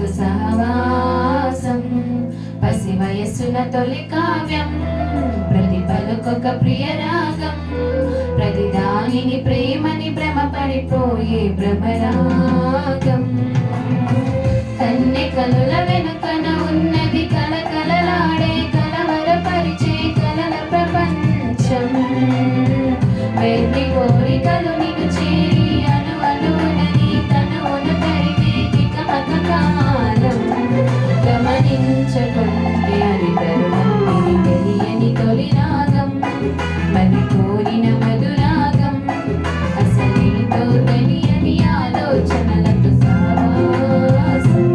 చనలతో సహవాసం పసి వయస్సున తొలి కావ్యం ప్రతి పలుకొక ప్రియ రాగం ప్రతి దానిని ప్రేమని భ్రమ పడిపోయే భ్రమరాగం కన్నె కనుల వెనుకన ఉన్నది కలకలలాడే కలవరపరిచే కలల ప్రపంచం వెర్రి కోరికలు నిన్ను చేరి అను అనునని తనువును తరిగే తికమక కాలం గమనించకుంటే అది తరుణం ఇది తెలియని తొలి రాగం మది కోరిన మధురాగం అసలేంటో తెలియని ఆలోచనలతో సావాసం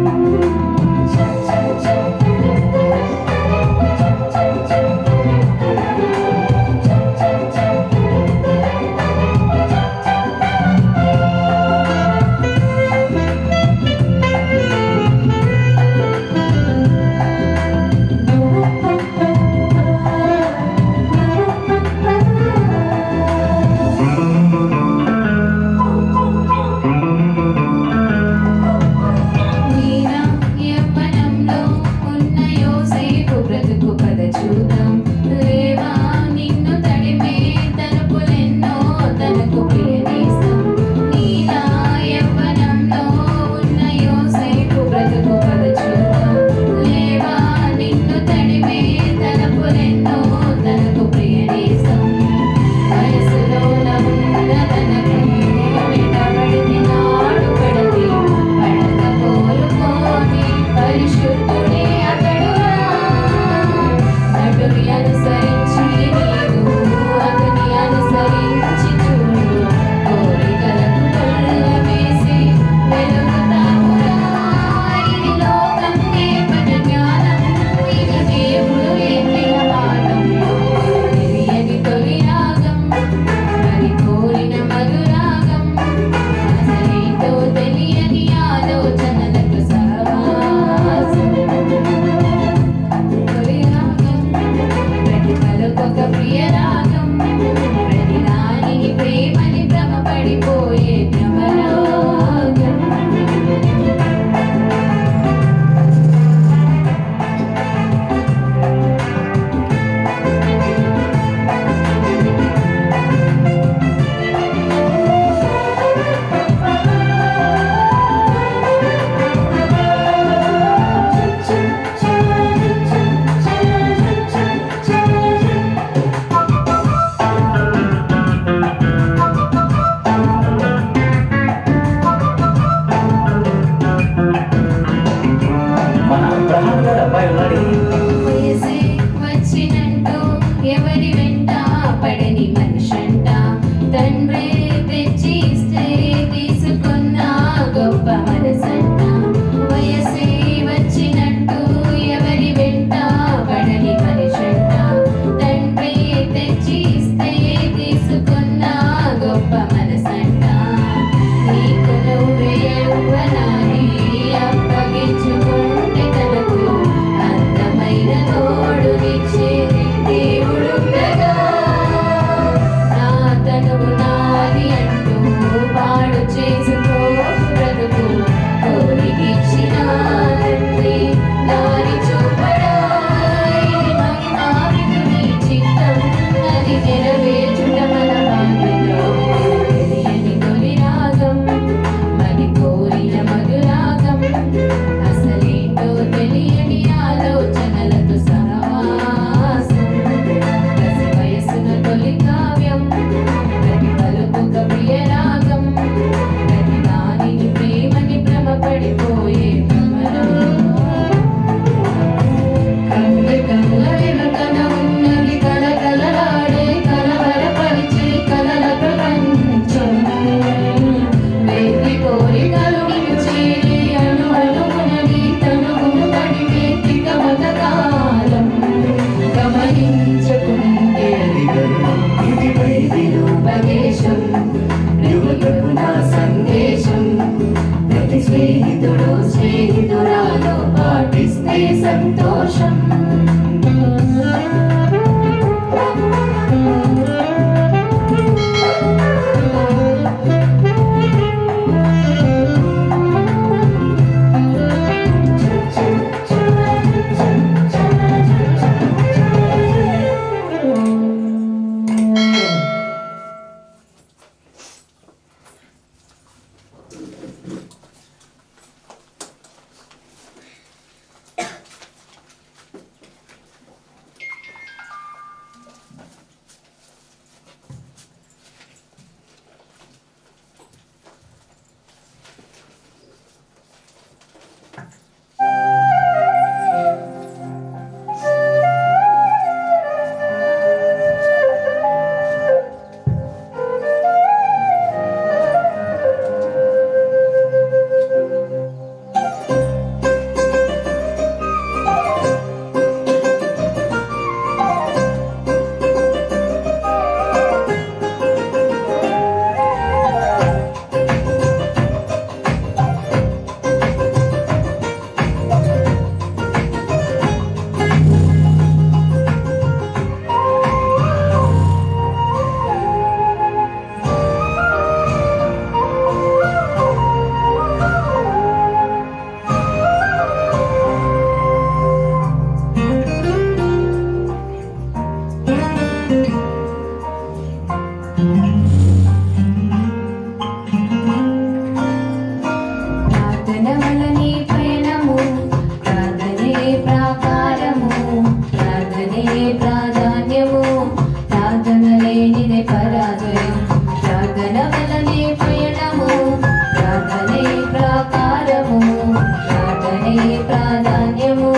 ప్రాధాన్యము,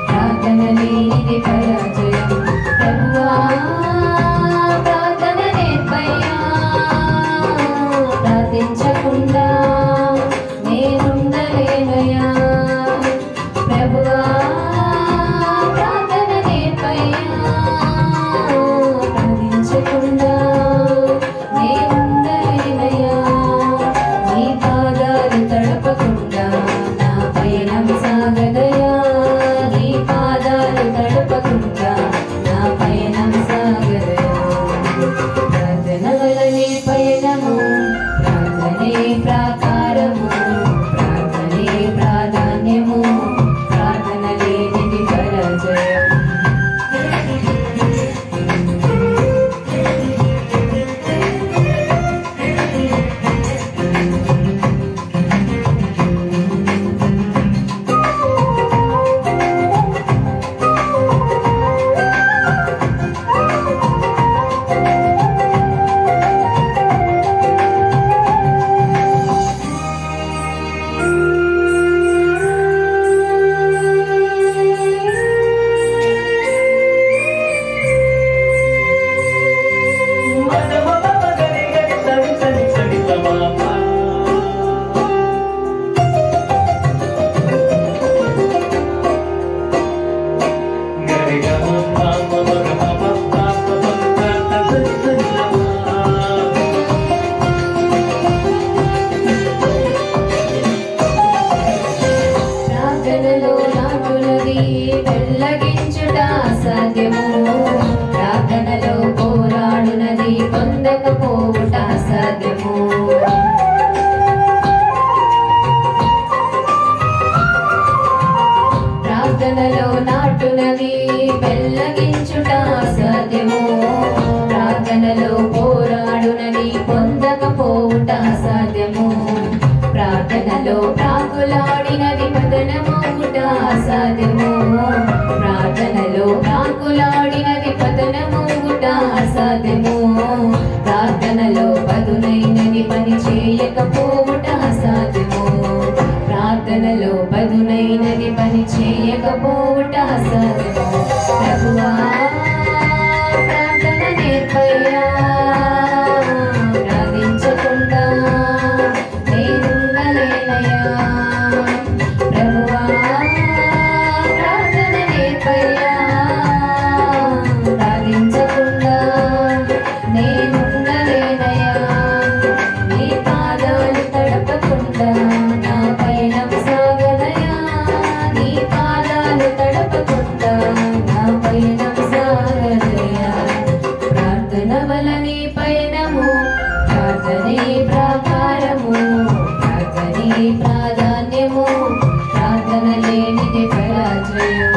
ప్రార్థన లేనిది పరాజయం. ప్రభువా ప్రార్థన నేర్పయ్యా, ప్రార్థించకుండా నేనుండలేనయ్యా. ప్రభువా ప్రార్థన నేర్పయ్యా, ప్రార్థించకుండా నేనుండలేనయ్యా. నీ పాదాలు తడపకుండా నా పయనం సాగదయా, నీ పాదాలు తడపకుండా నా పయనం సాగదయా. ప్రార్థన వలనే పయనము, ప్రార్థనే ప్రాకారము, ప్రార్థనే ప్రాధాన్యము, ప్రార్థన లేనిది పరాజయం. ప్రార్థనలో నాటునది వెళ్ళగించుట అసాధ్యము, ప్రార్థనలో పోరాడునది పొందకపోవుట అసాధ్యము. ప్రార్థనలో నాటునది వెళ్ళగించుట అసాధ్యము, ప్రార్థనలో పోరాడునది పొందకపోవుట అసాధ్యము. ప్రార్థనలో ప్రాకులాడినది పతనమవుట అసాధ్యము, ప్రార్థనలో ప్రాకులాడినది పతనమవుట అసాధ్యము. ప్రార్థనలో పదునైనది పని చేయకపోవుట అసాధ్యము, ప్రార్థనలో పదునైనది పని చేయకపోవుట అసాధ్యము. ప్రభువా ప్రార్థన నేర్పయ్యా, ప్రార్థించకుండా నేనుండలేనయ్యా. ప్రభువా ప్రార్థన నేర్పయ్యా, ప్రార్థించకుండా నేనుండలేనయ్యా. నీ పాదాలు తడపకుండా నా పయనం సాగదయా, నీ పాదాలు తడపకుండా నా పయనం సాగదయా. ప్రార్థన వలనే పయనము, ప్రార్థనే ప్రాకారము, ప్రార్థనే ప్రాధాన్యము, ప్రార్థన లేనిది పరాజయం.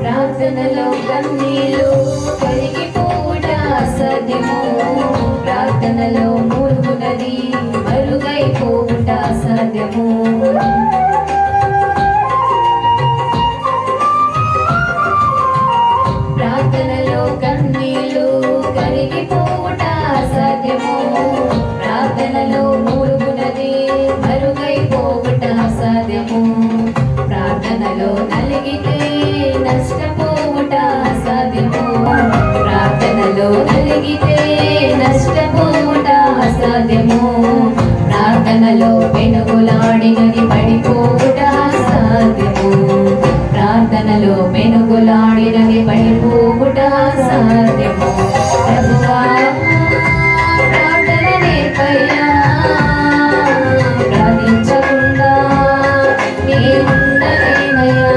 ప్రార్థనలో కన్నీళ్ళు కరిగిపోవుట అసాధ్యము, ప్రార్థనలో మూలుగునది మరుగైపోవుట అసాధ్యము. ప్రార్థనలో కన్నీళ్ళు కరిగిపోవుట అసాధ్యము, ప్రార్థనలో మూలుగునది మరుగైపోవుట అసాధ్యము. ప్రార్థనలో నలిగితే నష్టపోవుట అసాధ్యము, ప్రార్థనలో నలిగితే నష్టపోవుట అసాధ్యము. ప్రార్థనలో పెనుగులాడినది పడిపోవుట అసాధ్యము, ప్రార్థనలో పెనుగులాడినది పడిపోవుట అసాధ్యము. ప్రభువా ప్రార్థన నేర్పయ్యా, ప్రార్థించకుండా నేనుండలేనయ్యా.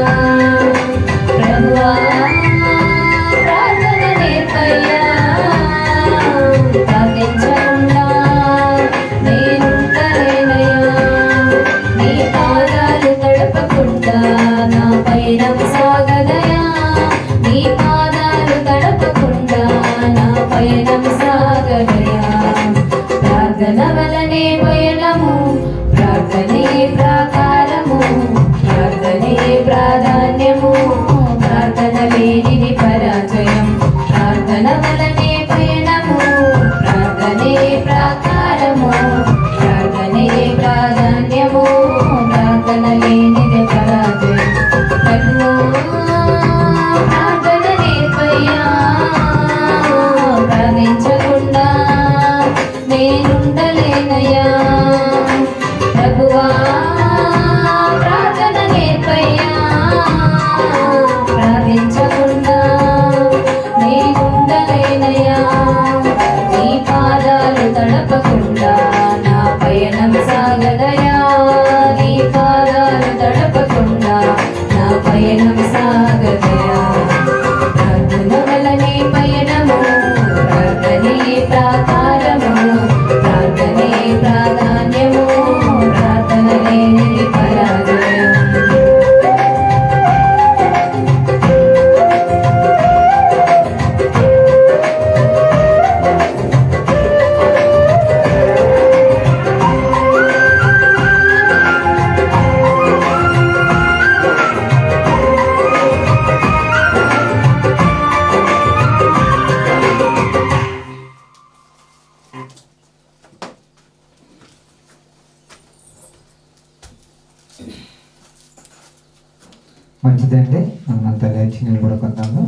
మంచిదండి. మనమంతా లేచి నిలబడుకుందాము.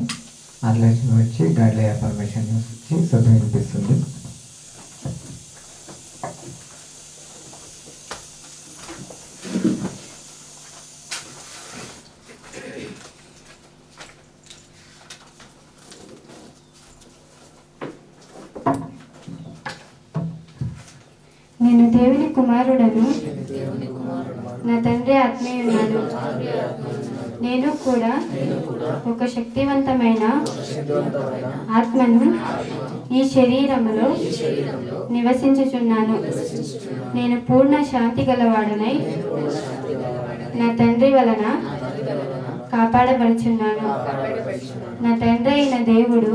ఆన్లైన్ వచ్చి గాడ్లీ అఫర్మేషన్ వచ్చి శుద్ధ వినిపిస్తుంది. నేను దేవుని కుమారుడను, నా తండ్రి ఆత్మీయున్నాడు. నేను కూడా ఒక శక్తివంతమైన ఆత్మను ఈ శరీరములో నివసించుచున్నాను. నేను పూర్ణ శాంతి గలవాడనై నా తండ్రి వలన కాపాడబడుచున్నాను. నా తండ్రి అయిన దేవుడు,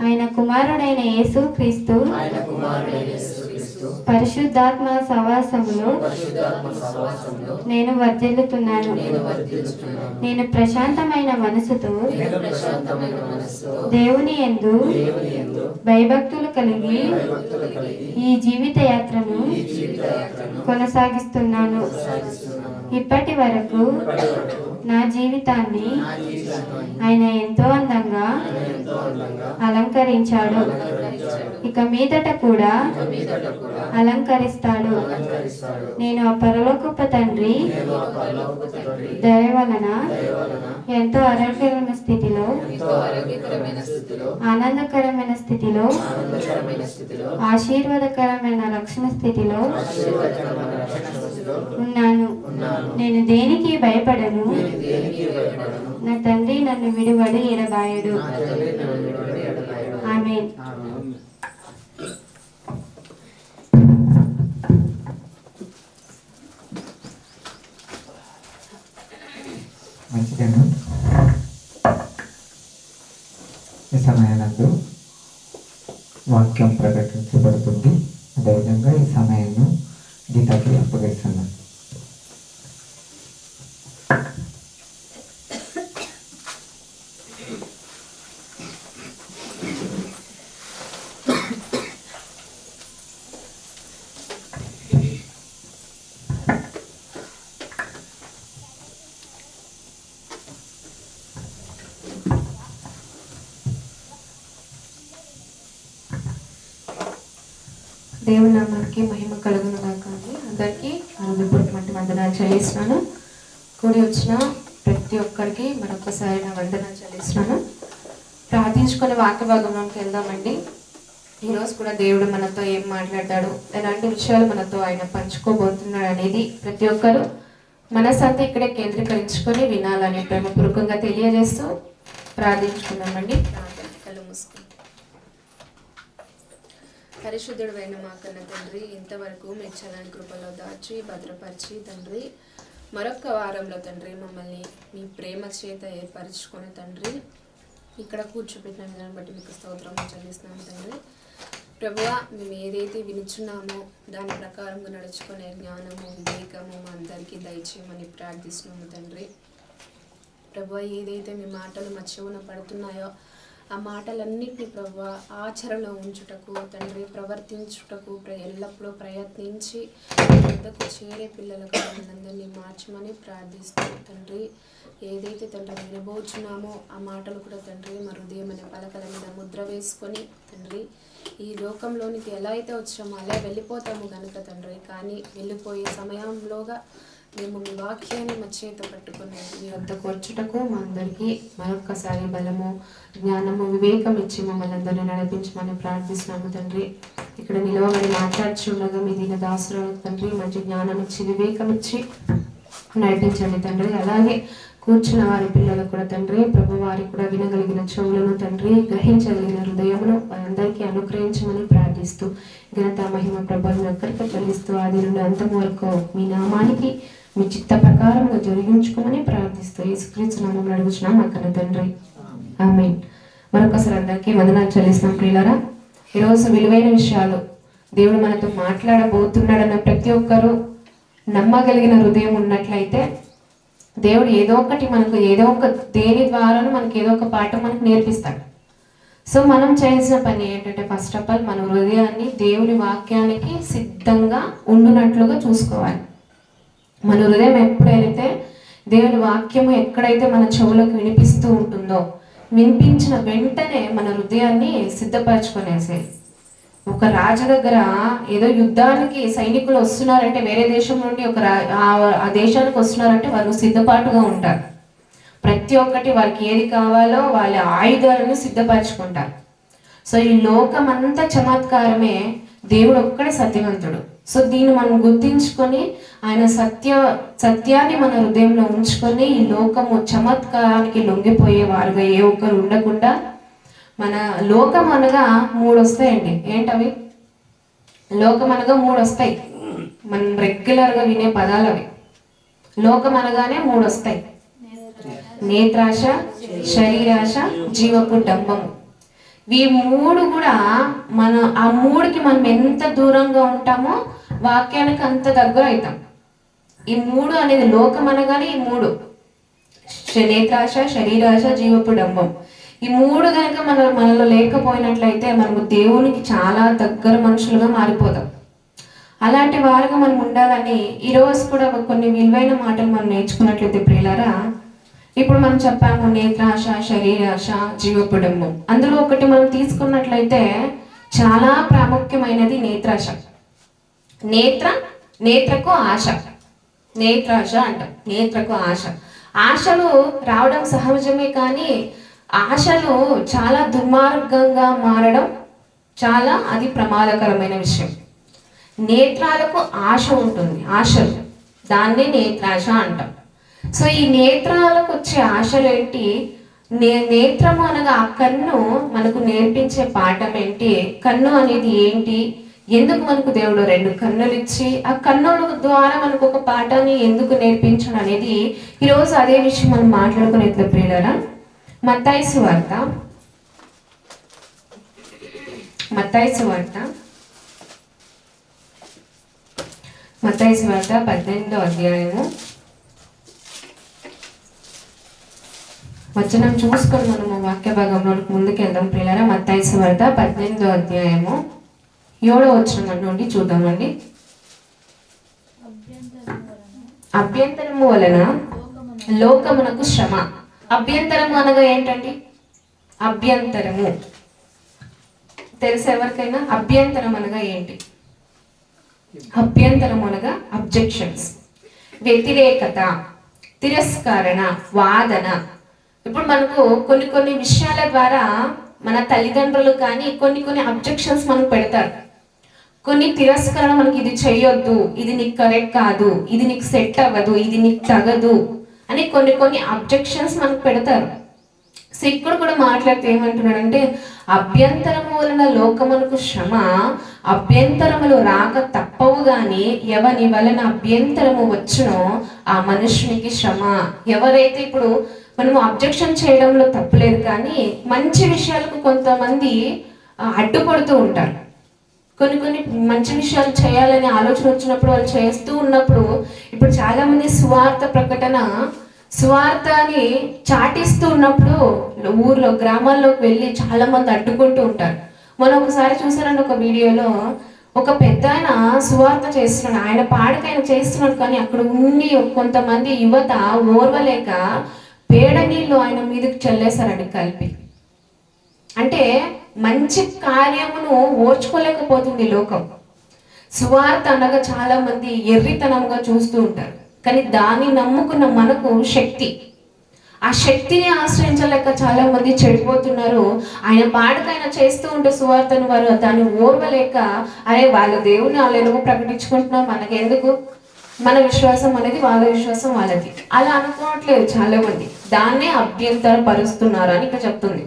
ఆయన కుమారుడైన యేసు క్రీస్తు పరిశుద్ధాత్మ సహవాసములో నేను వర్ధిల్లుతున్నాను. నేను ప్రశాంతమైన మనసుతో దేవుని యందు భయభక్తులు కలిగి ఈ జీవిత యాత్రను కొనసాగిస్తున్నాను. ఇప్పటి వరకు నా జీవితాన్ని ఆయన ఎంతో అందంగా అలంకరించాడు. ఇక మీదట కూడా అలంకరిస్తాడు. నేను ఆ పరలోకపు తండ్రి దయ వలన ఎంతో ఆరోగ్యకరమైన స్థితిలో, ఆనందకరమైన స్థితిలో, ఆశీర్వాదకరమైన రక్షణ స్థితిలో ఉన్నాను. నేను దేనికి భయపడను. నా తండ్రి నన్ను విడువడు ఎడబాయడు. ఆమేన్. మంచిగాను. ఈ సమయానందు వాక్యం ప్రకటించబడుతుంది. అదేవిధంగా ఈ సమయాన్ని గీతకి అప్పగిస్తున్నాను. దేవుని నామానికి మహిమ కలుగును గాక. అందరికీ హృదయపూర్వకమైన వందనాలు చెల్లిస్తున్నాను. కూడి వచ్చిన ప్రతి ఒక్కరికి మరొకసారి నా వందనాలు చెల్లిస్తున్నాను. ప్రార్థించుకునే వాక్య భాగంలోకి వెళ్దామండి. ఈరోజు కూడా దేవుడు మనతో ఏం మాట్లాడతాడు, ఎలాంటి విషయాలు మనతో ఆయన పంచుకోబోతున్నాడు అనేది ప్రతి ఒక్కరు మనసంతా ఇక్కడే కేంద్రీకరించుకొని వినాలని ప్రేమపూర్వకంగా తెలియజేస్తూ ప్రార్థించుకున్నామండి. కళ్ళు మూసుకుంటాం. పరిశుద్ధుడు అయిన మా కన్న తండ్రి, ఇంతవరకు మీ చల్లని కృపలో దాచి భద్రపరిచి తండ్రి, మరొక వారంలో తండ్రి మమ్మల్ని మీ ప్రేమ చేత ఏర్పరచుకొని తండ్రి ఇక్కడ కూర్చోబెట్టిన విధానం బట్టి మీకు స్తోత్రం చెల్లిస్తున్నాం తండ్రి. ప్రభువా, మేము ఏదైతే వినుచున్నామో దాని ప్రకారంగా నడుచుకునే జ్ఞానము వివేకము మా అందరికీ దయచేయమని ప్రార్థిస్తున్నాము తండ్రి. ప్రభువా, ఏదైతే మీ మాటలు మా చెవున పడుతున్నాయో ఆ మాటలన్నింటినీ ప్రభువా ఆచరణలో ఉంచుటకు తండ్రి, ప్రవర్తించుటకు ఎల్లప్పుడూ ప్రయత్నించి వద్దకు చేరే పిల్లలకు మనందరినీ మార్చమని ప్రార్థిస్తూ తండ్రి, ఏదైతే తండ్రి వినబోచున్నామో ఆ మాటలు కూడా తండ్రి మా హృదయం అనే పలకల మీద ముద్ర వేసుకొని తండ్రి, ఈ లోకంలోనికి ఎలా అయితే వచ్చామో అలా వెళ్ళిపోతాము కనుక తండ్రి, కానీ వెళ్ళిపోయే సమయంలోగా మేము మీ వాక్యాన్ని మా చేత పట్టుకుని మీ వద్దకు వచ్చుటకు మా అందరికీ మరొక్కసారి బలము, జ్ఞానము, వివేకం ఇచ్చి మమ్మల్ని అందరినీ నడిపించమని ప్రార్థిస్తున్నాము తండ్రి. ఇక్కడ నిలవబడి మాట్లాడుచుండగా మీ దీని దాసులకు తండ్రి మంచి జ్ఞానం ఇచ్చి వివేకం ఇచ్చి నడిపించండి తండ్రి. అలాగే కూర్చున్న వారి పిల్లలకు కూడా తండ్రి, ప్రభు వారికి కూడా వినగలిగిన చెవులను తండ్రి, గ్రహించగలిగిన హృదయమును వారందరికీ అనుగ్రహించమని ప్రార్థిస్తూ ఘనత మహిమ ప్రభువులను ఒక్కరికి చెల్లిస్తూ ఆది నుండి అంతం వరకు మీ నామానికి మీ చిత్త ప్రకారంగా జరిగించుకోమని ప్రార్థిస్తూ యేసుక్రీస్తు నామములో అడుగుచున్నాం మా కన్న తండ్రి. ఆమేన్. మరొకసారి అందరికీ వందనాలు చెల్లిస్తున్నాం ప్రియులారా. ఈరోజు విలువైన విషయాలు దేవుడు మనతో మాట్లాడబోతున్నాడన్న ప్రతి ఒక్కరూ నమ్మగలిగిన హృదయం ఉన్నట్లయితే దేవుడు ఏదో ఒకటి మనకు ఏదో ఒక దేని ద్వారాను మనకి ఏదో ఒక పాఠం మనకు నేర్పిస్తాడు. సో మనం చేయాల్సిన పని ఏంటంటే ఫస్ట్ ఆఫ్ ఆల్ మన హృదయాన్ని దేవుని వాక్యానికి సిద్ధంగా ఉండునట్లుగా చూసుకోవాలి. మన హృదయం ఎప్పుడైతే దేవుని వాక్యము ఎక్కడైతే మన చెవులకు వినిపిస్తూ ఉంటుందో వినిపించిన వెంటనే మన హృదయాన్ని సిద్ధపరచుకునేసేది. ఒక రాజు దగ్గర ఏదో యుద్ధానికి సైనికులు వస్తున్నారంటే, వేరే దేశం నుండి ఆ దేశానికి వస్తున్నారంటే వారు సిద్ధపాటుగా ఉంటారు. ప్రతి ఒక్కటి వారికి ఏది కావాలో వాళ్ళ ఆయుధాలను సిద్ధపరచుకుంటారు. సో ఈ లోకం అంతా చమత్కారమే, దేవుడు ఒక్కడే సత్యవంతుడు. సో దీన్ని మనం గుర్తించుకొని ఆయన సత్యాన్ని మన హృదయంలో ఉంచుకొని ఈ లోకము చమత్కారానికి లొంగిపోయే వారుగా ఏ ఒక్కరు ఉండకుండా, మన లోకం అనగా 3 వస్తాయండి. ఏంటవి? లోకం అనగా 3 వస్తాయి. మనం రెగ్యులర్గా వినే పదాలు అవి. లోకం అనగానే 3 వస్తాయి: నేత్రాశ, శరీరాశ, జీవపు డంబము. ఈ 3 కూడా ఆ 3కి మనం ఎంత దూరంగా ఉంటామో వాక్యానికి అంత దగ్గర అవుతాం. ఈ 3 అనేది లోకం అనగానే ఈ 3: నేత్రాశ, శరీరాశ, జీవపు డంబం. ఈ 3 కనుక మనలో లేకపోయినట్లయితే మనము దేవునికి చాలా దగ్గర మనుషులుగా మారిపోతాం. అలాంటి వారుగా మనం ఉండాలని ఈరోజు కూడా కొన్ని విలువైన మాటలు మనం నేర్చుకున్నట్లయితే ప్రియులారా, ఇప్పుడు మనం చెప్పాము నేత్రాశ, శరీరాశ, జీవపు డంబం. అందులో ఒకటి మనం తీసుకున్నట్లయితే చాలా ప్రాముఖ్యమైనది నేత్రాశ. నేత్రకు ఆశ. నేత్రాశ అంటాం. నేత్రకు ఆశ. ఆశలు రావడం సహజమే, కానీ ఆశలు చాలా దుర్మార్గంగా మారడం అది ప్రమాదకరమైన విషయం. నేత్రాలకు ఆశ ఉంటుంది, ఆశలు, దాన్నే నేత్రాశ అంటాం. సో ఈ నేత్రాలకు వచ్చే ఆశలు ఏంటి? నేత్రము అనగా ఆ కన్ను మనకు నేర్పించే పాఠం ఏంటి? కన్ను అనేది ఏంటి? ఎందుకు మనకు దేవుడు 2 కన్నులు ఇచ్చి ఆ కన్నుల ద్వారా మనకు ఒక పాఠాన్ని ఎందుకు నేర్పించడం అనేది ఈరోజు అదే విషయం మనం మాట్లాడుకునేట్ల ప్రియులారా. మత్తయి సువార్త 18వ అధ్యాయము వచనం చూసుకొని మనము వాక్య భాగంలోకి ముందుకెళ్దాం ప్రియులారా. మత్తయి సువార్త 18వ అధ్యాయము 7వ వచనం నుండి చూద్దామండి. అభ్యంతరము వలన లోకమునకు శ్రమ. అభ్యంతరము అనగా ఏంటండి? అభ్యంతరము తెలుసు ఎవరికైనా? అభ్యంతరం అనగా ఏంటి? అభ్యంతరం అనగా అబ్జెక్షన్స్, వ్యతిరేకత, తిరస్కరణ, వాదన. ఇప్పుడు మనకు కొన్ని విషయాల ద్వారా మన తల్లిదండ్రులు కానీ కొన్ని అబ్జెక్షన్స్ మనకు పెడతారు. కొన్ని తిరస్కరణ, మనకి ఇది చెయ్యొద్దు, ఇది నీకు కరెక్ట్ కాదు, ఇది నీకు సెట్ అవ్వదు, ఇది నీకు తగదు అని కొన్ని అబ్జెక్షన్స్ మనకు పెడతారు. సో ఇక్కడ కూడా మాట్లాడితే ఏమంటున్నాడంటే, అభ్యంతరము వలన లోకమునకు శ్రమ, అభ్యంతరములు రాక తప్పవు గాని ఎవని వలన అభ్యంతరము వచ్చునో ఆ మనుషునికి శ్రమ. ఎవరైతే ఇప్పుడు మనము అబ్జెక్షన్ చేయడంలో తప్పులేదు, కానీ మంచి విషయాలకు కొంతమంది అడ్డుపడుతూ ఉంటారు. కొన్ని మంచి విషయాలు చేయాలనే ఆలోచన వచ్చినప్పుడు వాళ్ళు చేస్తూ ఉన్నప్పుడు, ఇప్పుడు చాలా మంది సువార్తని చాటిస్తూ ఉన్నప్పుడు ఊర్లో గ్రామాల్లోకి వెళ్ళి చాలా మంది అడ్డుకుంటూ ఉంటారు. మనం ఒకసారి చూసానండి, ఒక వీడియోలో ఒక పెద్ద ఆయన సువార్త చేస్తున్నాడు, ఆయన పాడక ఆయన చేస్తున్నాడు, కానీ అక్కడ ఉండి కొంతమంది యువత ఓర్వలేక పేడ నీళ్ళు ఆయన మీదకి చల్లేశారండి కలిపి. అంటే మంచి కార్యమును ఓర్చుకోలేకపోతుంది లోకం. సువార్త అనగా చాలా మంది ఎర్రితనంగా చూస్తూ ఉంటారు, కానీ దాన్ని నమ్ముకున్న మనకు శక్తి, ఆ శక్తిని ఆశ్రయించలేక చాలా మంది చెడిపోతున్నారు. ఆయన పాడకైనా చేస్తూ ఉంటే సువార్తను వారు దాన్ని ఓర్వలేక, అరే వాళ్ళ దేవుని వాళ్ళు ఎందుకు ప్రకటించుకుంటున్నారు, మనకెందుకు, మన విశ్వాసం అనేది వాళ్ళ విశ్వాసం వాళ్ళది, అలా అనుకోవట్లేదు చాలా మంది. దాన్నే అభ్యంతరపరుస్తున్నారు అని ఇక్కడ చెప్తుంది.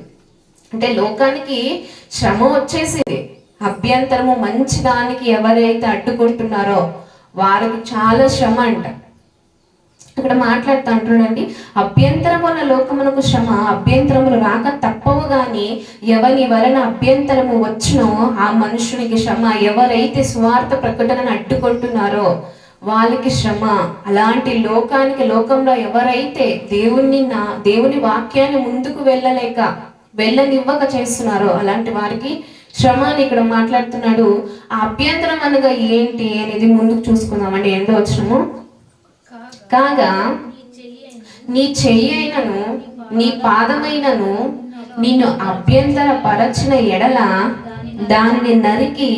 అంటే లోకానికి శ్రమ వచ్చేసింది. అభ్యంతరము మంచి దానికి ఎవరైతే అడ్డుకుంటున్నారో వారికి చాలా శ్రమ అంట. ఇక్కడ మాట్లాడుతూ అంటున్నాడండి, అభ్యంతరం వల్ల లోకమునకు శ్రమ, అభ్యంతరములు రాక తప్పవు గాని ఎవరి వలన అభ్యంతరము వచ్చునో ఆ మనుషునికి శ్రమ. ఎవరైతే స్వార్థ ప్రకటనను అడ్డుకుంటున్నారో వాళ్ళకి శ్రమ. అలాంటి లోకంలో ఎవరైతే దేవుని వాక్యాన్ని ముందుకు వెళ్ళనివ్వక చేస్తున్నారో అలాంటి వారికి శ్రమ అని ఇక్కడ మాట్లాడుతున్నాడు. ఆ అభ్యంతరం అనగా ఏంటి అనేది ముందుకు చూసుకుందామండి. 8వ వచనము, కాగా నీ చెయ్యి అయినను నీ పాదమైనను నిన్ను అభ్యంతర పరచిన ఎడల దానిని నరికి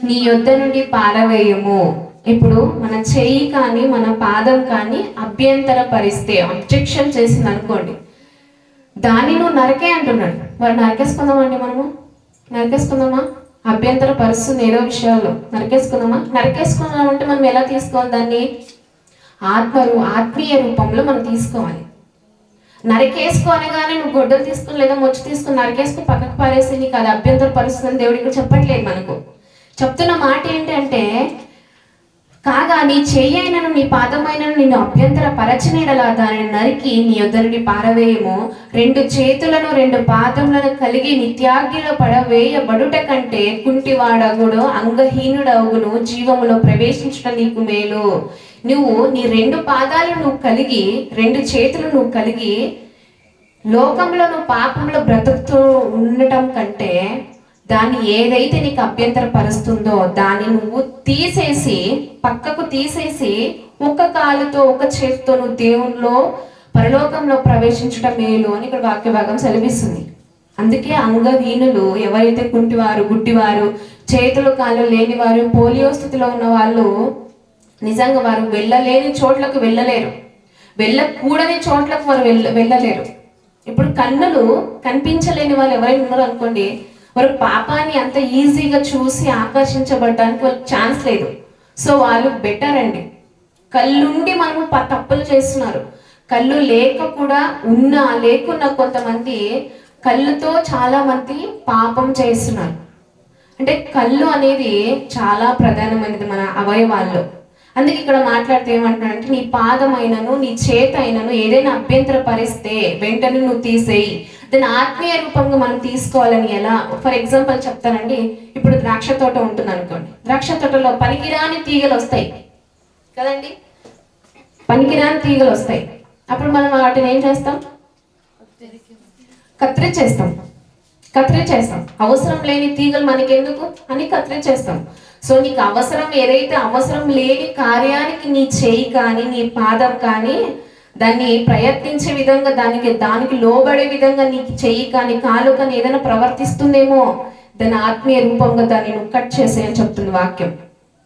నీ యొద్ద నుండి పారవేయము. ఇప్పుడు మన చెయ్యి కానీ మన పాదం కానీ అభ్యంతర పరిస్తే, అబ్జెక్షన్ చేసింది అనుకోండి, దాన్ని నువ్వు నరకే అంటున్నాడు. మరి నరికేసుకుందామండి, మనము నరికేసుకుందామా? అభ్యంతర పరుస్తుంది ఏదో విషయాల్లో, నరికేసుకుందామంటే మనం ఎలా తీసుకోవాలి దాన్ని? ఆత్మీయ రూపంలో మనం తీసుకోవాలి. నరికేసుకోనగానే నువ్వు గొడ్డలు తీసుకుని లేదా మొచ్చు తీసుకుని నరికేసుకుని పక్కకు పారేసి నీకు అది అభ్యంతర పరుస్తుందని దేవుడు ఇక్కడ చెప్పట్లేదు. మనకు చెప్తున్న మాట ఏంటంటే, కాగా నీ చెయ్యి అయినను నీ పాదమైనను నిన్ను అభ్యంతర పరచినలా దానిని నరికి నీ యొద్ద నుండి పారవేయము. 2 చేతులను 2 పాదములను కలిగి నిత్యాగ్నిలో పడవేయబడుట కంటే కుంటివాడగుడు అంగహీనుడవును జీవములో ప్రవేశించడం నీకు మేలు. నువ్వు నీ 2 పాదాలు నువ్వు కలిగి 2 చేతులు నువ్వు కలిగి లోకంలో నువ్వు పాపంలో బ్రతుకుతూ ఉండటం కంటే దాన్ని ఏదైతే నీకు అభ్యంతర పరుస్తుందో దాన్ని నువ్వు తీసేసి పక్కకు తీసేసి ఒక కాలుతో ఒక చేతితో నువ్వు దేవునిలో పరలోకంలో ప్రవేశించడం మేలు అని ఇక్కడ వాక్య భాగం సెలవిస్తుంది. అందుకే అంగహీనులు ఎవరైతే కుంటివారు, గుడ్డివారు, చేతులు కాళ్ళు లేనివారు, పోలియో స్థితిలో ఉన్న వాళ్ళు నిజంగా వారు వెళ్ళలేని చోట్లకు వెళ్ళలేరు, వెళ్ళకూడని చోట్లకు వారు వెళ్ళలేరు. ఇప్పుడు కన్నులు కనిపించలేని వాళ్ళు ఎవరైనా ఉన్నారు అనుకోండి, వారు పాపాన్ని అంత ఈజీగా చూసి ఆకర్షించబడడానికి వాళ్ళకి ఛాన్స్ లేదు. సో వాళ్ళు బెటర్ అండి. కళ్ళుండి మనము తప్పులు చేస్తున్నారు. కళ్ళు లేక కూడా లేకున్న కొంతమంది కళ్ళుతో చాలా మంది పాపం చేస్తున్నారు. అంటే కళ్ళు అనేది చాలా ప్రధానమైనది మన అవయవాల్లో. అందుకే ఇక్కడ మాట్లాడితే ఏమంటున్నాడంటే, నీ పాదమైనను నీ చేత అయినను ఏదైనా అభ్యంతర పరిస్తే వెంటనే నువ్వు తీసేయి. దాన్ని ఆత్మీయ రూపంగా మనం తీసుకోవాలని ఎలా? ఫర్ ఎగ్జాంపుల్ చెప్తానండి. ఇప్పుడు ద్రాక్ష తోట ఉంటుంది అనుకోండి, ద్రాక్ష తోటలో పనికిరాని తీగలు వస్తాయి కదండి, పనికిరాని తీగలు వస్తాయి. అప్పుడు మనం వాటిని ఏం చేస్తాం? కత్తిరించేస్తాం. అవసరం లేని తీగలు మనకెందుకు అని కత్తిరించేస్తాం. సో నీకు అవసరం ఏదైతే అవసరం లేని కార్యానికి నీ చేయి కానీ నీ పాదం కానీ దాన్ని ప్రయత్నించే విధంగా దానికి లోబడే విధంగా నీకు చెయ్యి కానీ కాలు కానీ ఏదైనా ప్రవర్తిస్తుందేమో దాని ఆత్మీయ రూపంగా దాన్ని నువ్వు కట్ చేసే అని చెప్తుంది వాక్యం.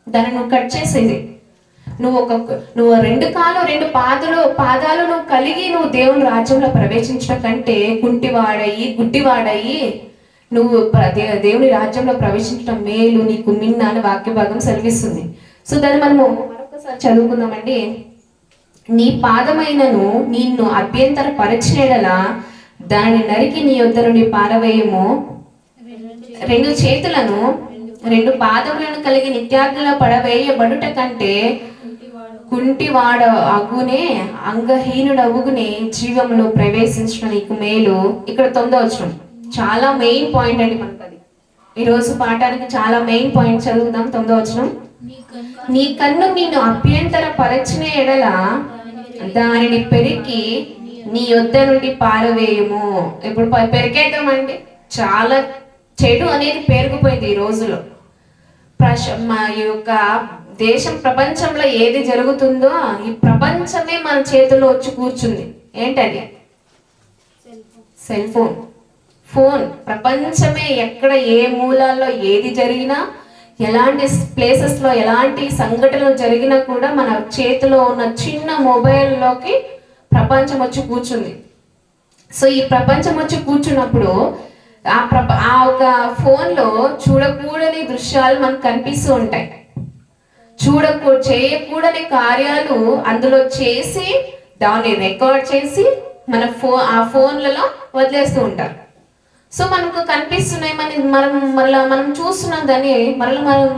దాన్ని నువ్వు కట్ చేసేది. నువ్వు 2 కాళ్ళు 2 పాదాలు నువ్వు కలిగి నువ్వు దేవుని రాజ్యంలో ప్రవేశించడం కంటే కుంటివాడయి గుడ్డివాడయి నువ్వు దేవుని రాజ్యంలో ప్రవేశించడం మేలు, నీకు మిన్న అని వాక్య భాగం సెలవిస్తుంది. సో దాన్ని మనము మరొకసారి చదువుకుందామండి. నీ పాదమైనను నిన్ను అభ్యంతర పరిచినలా దాన్ని నరికి నీ యొద్ద నుండి పారవేయము. 2 చేతులను 2 పాదములను కలిగి నిత్యాగ్నిలో పడవేయబడుట కంటే కుంటివాడ అగునే అంగహీనుడవుగునే జీవములో ప్రవేశించడం నీకు మేలు. ఇక్కడ 9వ వచనం చాలా మెయిన్ పాయింట్ అండి మనకు. అది ఈరోజు పాఠానికి చాలా మెయిన్ పాయింట్. చదువుదాం 9వ వచనం. నీ కన్ను నిన్ను అభ్యంతర పరచిన ఎడల దానిని పెరికి నీ యొద్ద నుండి పారవేయము. ఇప్పుడు పెరికేద్దామండి. చాలా చెడు అనేది పెరిగిపోయింది ఈ రోజులో. మా యొక్క దేశం ప్రపంచంలో ఏది జరుగుతుందో ఈ ప్రపంచమే మన చేతిలో వచ్చి కూర్చుంది. ఏంటది? Cell phone. ప్రపంచమే ఎక్కడ ఏ మూలాల్లో ఏది జరిగినా, ఎలాంటి ప్లేసెస్లో ఎలాంటి సంఘటనలు జరిగినా కూడా మన చేతిలో ఉన్న చిన్న మొబైల్లోకి ప్రపంచం వచ్చి కూర్చుంది. సో ఈ ప్రపంచం వచ్చి కూర్చున్నప్పుడు ఆ ఒక ఫోన్లో చూడకూడని దృశ్యాలు మనకు కనిపిస్తూ ఉంటాయి. చేయకూడని కార్యాలు అందులో చేసి దాన్ని రికార్డ్ చేసి ఆ ఫోన్లలో వదిలేస్తూ ఉంటారు. సో మనకు కనిపిస్తున్నాయి, మనం చూస్తున్నాం. దాన్ని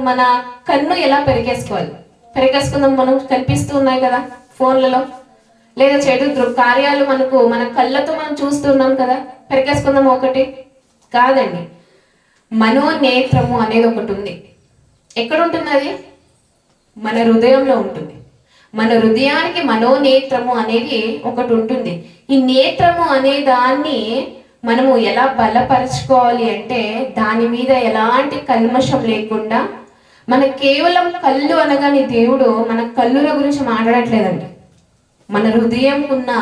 మన కన్ను ఎలా పెరిగేసుకుందాం. మనం కనిపిస్తూ ఉన్నాయి కదా ఫోన్లలో. లేదా చెడు కార్యాలు మన కళ్ళతో మనం చూస్తున్నాం కదా, పెరిగేసుకుందాం. ఒకటి కాదండి, మనోనేత్రము అనేది ఒకటి ఉంది. ఎక్కడ ఉంటుంది అది? మన హృదయంలో ఉంటుంది. మన హృదయానికి మనోనేత్రము అనేది ఒకటి ఉంటుంది. ఈ నేత్రము అనే దాన్ని మనము ఎలా బలపరచుకోవాలి అంటే, దాని మీద ఎలాంటి కల్మషం లేకుండా, మన కేవలం కళ్ళు అనగానే దేవుడు మన కళ్ళుల గురించి మాట్లాడట్లేదండి. మన హృదయం ఉన్న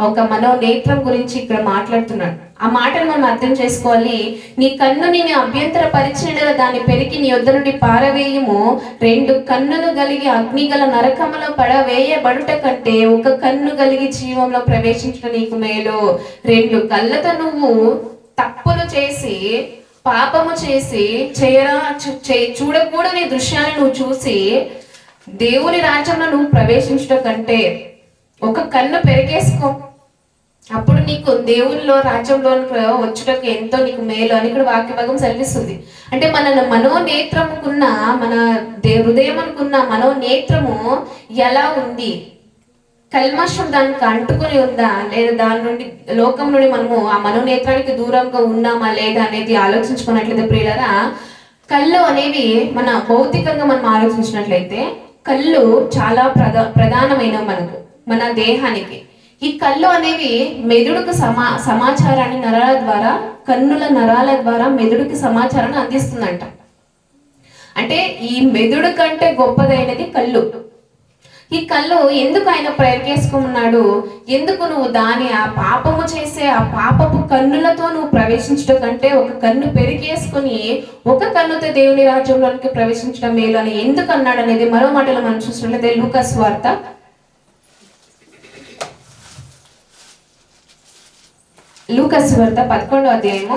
ఒక మనోనేత్రం గురించి ఇక్కడ మాట్లాడుతున్నాడు. ఆ మాటను మనం అర్థం చేసుకోవాలి. నీ కన్ను నేను అభ్యంతరపరిచిన దాన్ని పెరికి నీ యొద్ద నుండి పారవేయము. 2 కన్నులు కలిగి అగ్ని గల నరకములో పడవేయబడుట కంటే 1 కన్ను కలిగి జీవంలో ప్రవేశించడం నీకు మేలు. 2 కళ్ళతో నువ్వు తప్పులు చేసి పాపము చేసి చూడకూడని దృశ్యాన్ని నువ్వు చూసి దేవుని రాజ్యంలో నువ్వు ప్రవేశించడం కంటే 1 కన్ను పెరిగేసుకో, అప్పుడు నీకు దేవునిలో రాజ్యంలో వచ్చుటకు ఎంతో నీకు మేలు అని ఇక్కడ వాక్య భాగం సెలవిస్తుంది. అంటే మన మనోనేత్రముకున్న మన హృదయం అనుకున్న మనోనేత్రము ఎలా ఉంది, కల్మషం దానికి అంటుకుని ఉందా లేదా, దాని నుండి లోకం నుండి మనము ఆ మనోనేత్రానికి దూరంగా ఉన్నామా లేదా అనేది ఆలోచించుకున్నట్లయితే ప్రియులారా, కళ్ళు అనేవి మన భౌతికంగా మనం ఆలోచించినట్లయితే కళ్ళు చాలా ప్రధానమైనవి మనకు, మన దేహానికి. ఈ కళ్ళు అనేవి మెదడుకు సమాచారాన్ని నరాల ద్వారా, కన్నుల నరాల ద్వారా మెదడుకి సమాచారాన్ని అందిస్తుందంట. అంటే ఈ మెదడు కంటే గొప్పదైనది కళ్ళు. ఈ కళ్ళు ఎందుకు ఆయన ప్రేరేసుకున్నాడు, ఎందుకు నువ్వు ఆ పాపము చేసే ఆ పాపపు కన్నులతో నువ్వు ప్రవేశించడం కంటే 1 కన్ను పెరిగేసుకుని 1 కన్నుతో దేవుని రాజ్యంలోనికి ప్రవేశించడం మేలు అని ఎందుకు అన్నాడు అనేది మరో మాటలో మనం చూసినట్లయితే లూకా సువార్త 11వ అధ్యాయము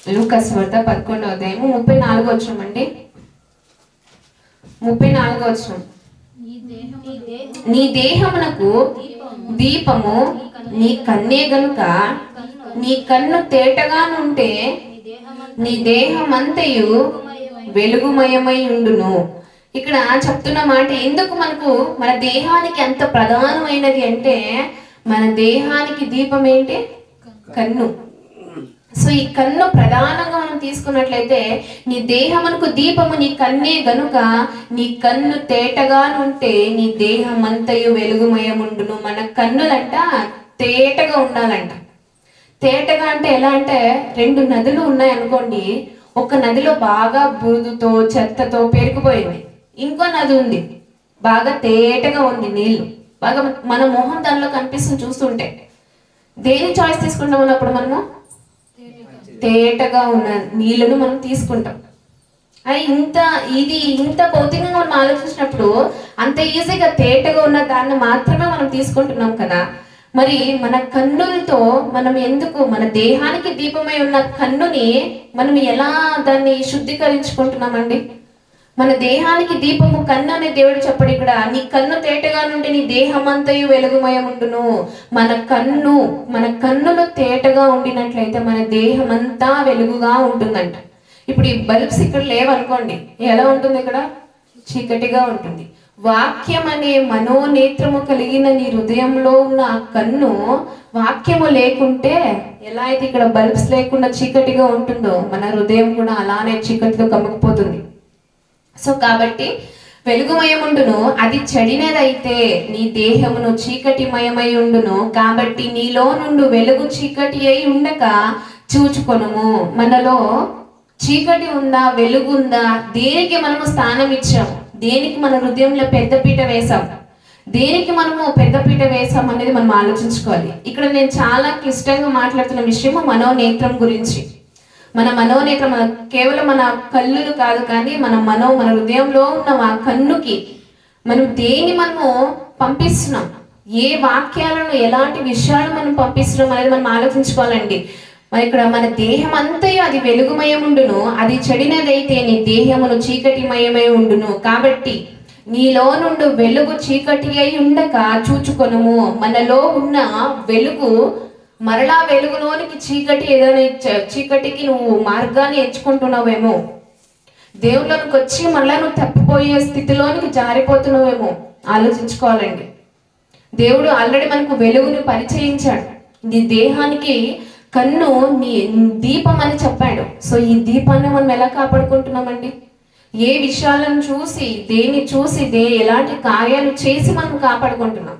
11వ అధ్యాయము 34వ వచనం అండి. 34వ వచనం. నీ దేహమునకు దీపము నీ కన్నే గనుక నీ కన్ను తేటగా నుంటే నీ దేహమంతయు వెలుగుమయమై ఉండును. ఇక్కడ చెప్తున్న మాట ఎందుకు మనకు మన దేహానికి ఎంత ప్రధానమైనది అంటే, మన దేహానికి దీపం ఏంటి? కన్ను. సో ఈ కన్ను ప్రధానంగా మనం తీసుకున్నట్లయితే, నీ దేహమునకు దీపము నీ కన్నే గనుక నీ కన్ను తేటగా ఉంటే నీ దేహం అంతయు వెలుగుమయముండును. మన కన్నులంట తేటగా ఉండాలంట. తేటగా అంటే ఎలా అంటే, 2 నదులు ఉన్నాయనుకోండి, ఒక నదిలో బాగా బురదతో చెత్తతో పేరుకుపోయింది, ఇంకో నది ఉంది బాగా తేటగా ఉంది, నీళ్లు బాగా మన మొహం దానిలో కనిపిస్తుంది చూస్తుంటే. దేని చాయిస్ తీసుకుంటాం అన్నప్పుడు మనము? తేటగా ఉన్న నీళ్ళను మనం తీసుకుంటాం. అది ఇంత భౌతికంగా మనం ఆలోచించినప్పుడు అంత ఈజీగా తేటగా ఉన్న దాన్ని మాత్రమే మనం తీసుకుంటున్నాం కదా. మరి మన కన్నులతో మనం ఎందుకు మన దేహానికి దీపమై ఉన్న కన్నుని మనం ఎలా దాన్ని శుద్ధీకరించుకుంటున్నామండి? మన దేహానికి దీపము కన్ను అనే దేవుడు చెప్పడు ఇక్కడ. నీ కన్ను తేటగా నుండి నీ దేహమంతయు వెలుగుమయముండును. మన కన్నులు తేటగా ఉండినట్లయితే మన దేహం అంతా వెలుగుగా ఉంటుందంట. ఇప్పుడు ఈ బల్బ్స్ ఇక్కడ లేవనుకోండి, ఎలా ఉంటుంది? ఇక్కడ చీకటిగా ఉంటుంది. వాక్యం అనే మనోనేత్రము కలిగిన నీ హృదయంలో ఉన్న ఆ కన్ను, వాక్యము లేకుంటే ఎలా అయితే ఇక్కడ బల్బ్స్ లేకుండా చీకటిగా ఉంటుందో, మన హృదయం కూడా అలానే చీకటితో కమ్ముకుపోతుంది. సో కాబట్టి వెలుగుమయముండును, అది చెడినదైతే నీ దేహమును చీకటిమయమై ఉండును. కాబట్టి నీలో నుండి వెలుగు చీకటి అయి ఉండక చూచుకొనుము. మనలో చీకటి ఉందా, వెలుగు ఉందా? దేనికి మనము స్థానం ఇచ్చాము? దేనికి మన హృదయంలో పెద్దపీట వేసాం? దేనికి మనము పెద్దపీట వేసాం అనేది మనం ఆలోచించుకోవాలి. ఇక్కడ నేను చాలా క్లిష్టంగా మాట్లాడుతున్న విషయము మనోనేత్రం గురించి. మన మనోనేత్రం కేవలం మన కళ్ళులు కాదు, కానీ మన హృదయంలో ఉన్న ఆ కన్నుకి మనం మనము పంపిస్తున్నాం, ఏ వాక్యాలను ఎలాంటి విషయాలు మనం పంపిస్తున్నాం అనేది మనం ఆలోచించుకోవాలండి. మరి ఇక్కడ మన దేహం అంతయు అది వెలుగుమయముండును, అది చెడినదైతే నీ దేహమును చీకటిమయమై ఉండును. కాబట్టి నీలో నుండి వెలుగు చీకటి అయి ఉండక చూచుకొనుము. మనలో ఉన్న వెలుగు మరలా వెలుగులోనికి చీకటికి నువ్వు మార్గాన్ని ఎంచుకుంటున్నావేమో, దేవుళ్ళకి వచ్చి మరలా నువ్వు తప్పిపోయే స్థితిలోనికి జారిపోతున్నావేమో ఆలోచించుకోవాలండి. దేవుడు ఆల్రెడీ మనకు వెలుగుని పరిచయించాడు. నీ దేహానికి కన్ను నీ దీపం అని చెప్పాడు. సో ఈ దీపాన్ని మనం ఎలా కాపాడుకుంటున్నామండి? ఏ విషయాలను చూసి, దేన్ని చూసి, ఎలాంటి కార్యాలు చేసి మనం కాపాడుకుంటున్నాం?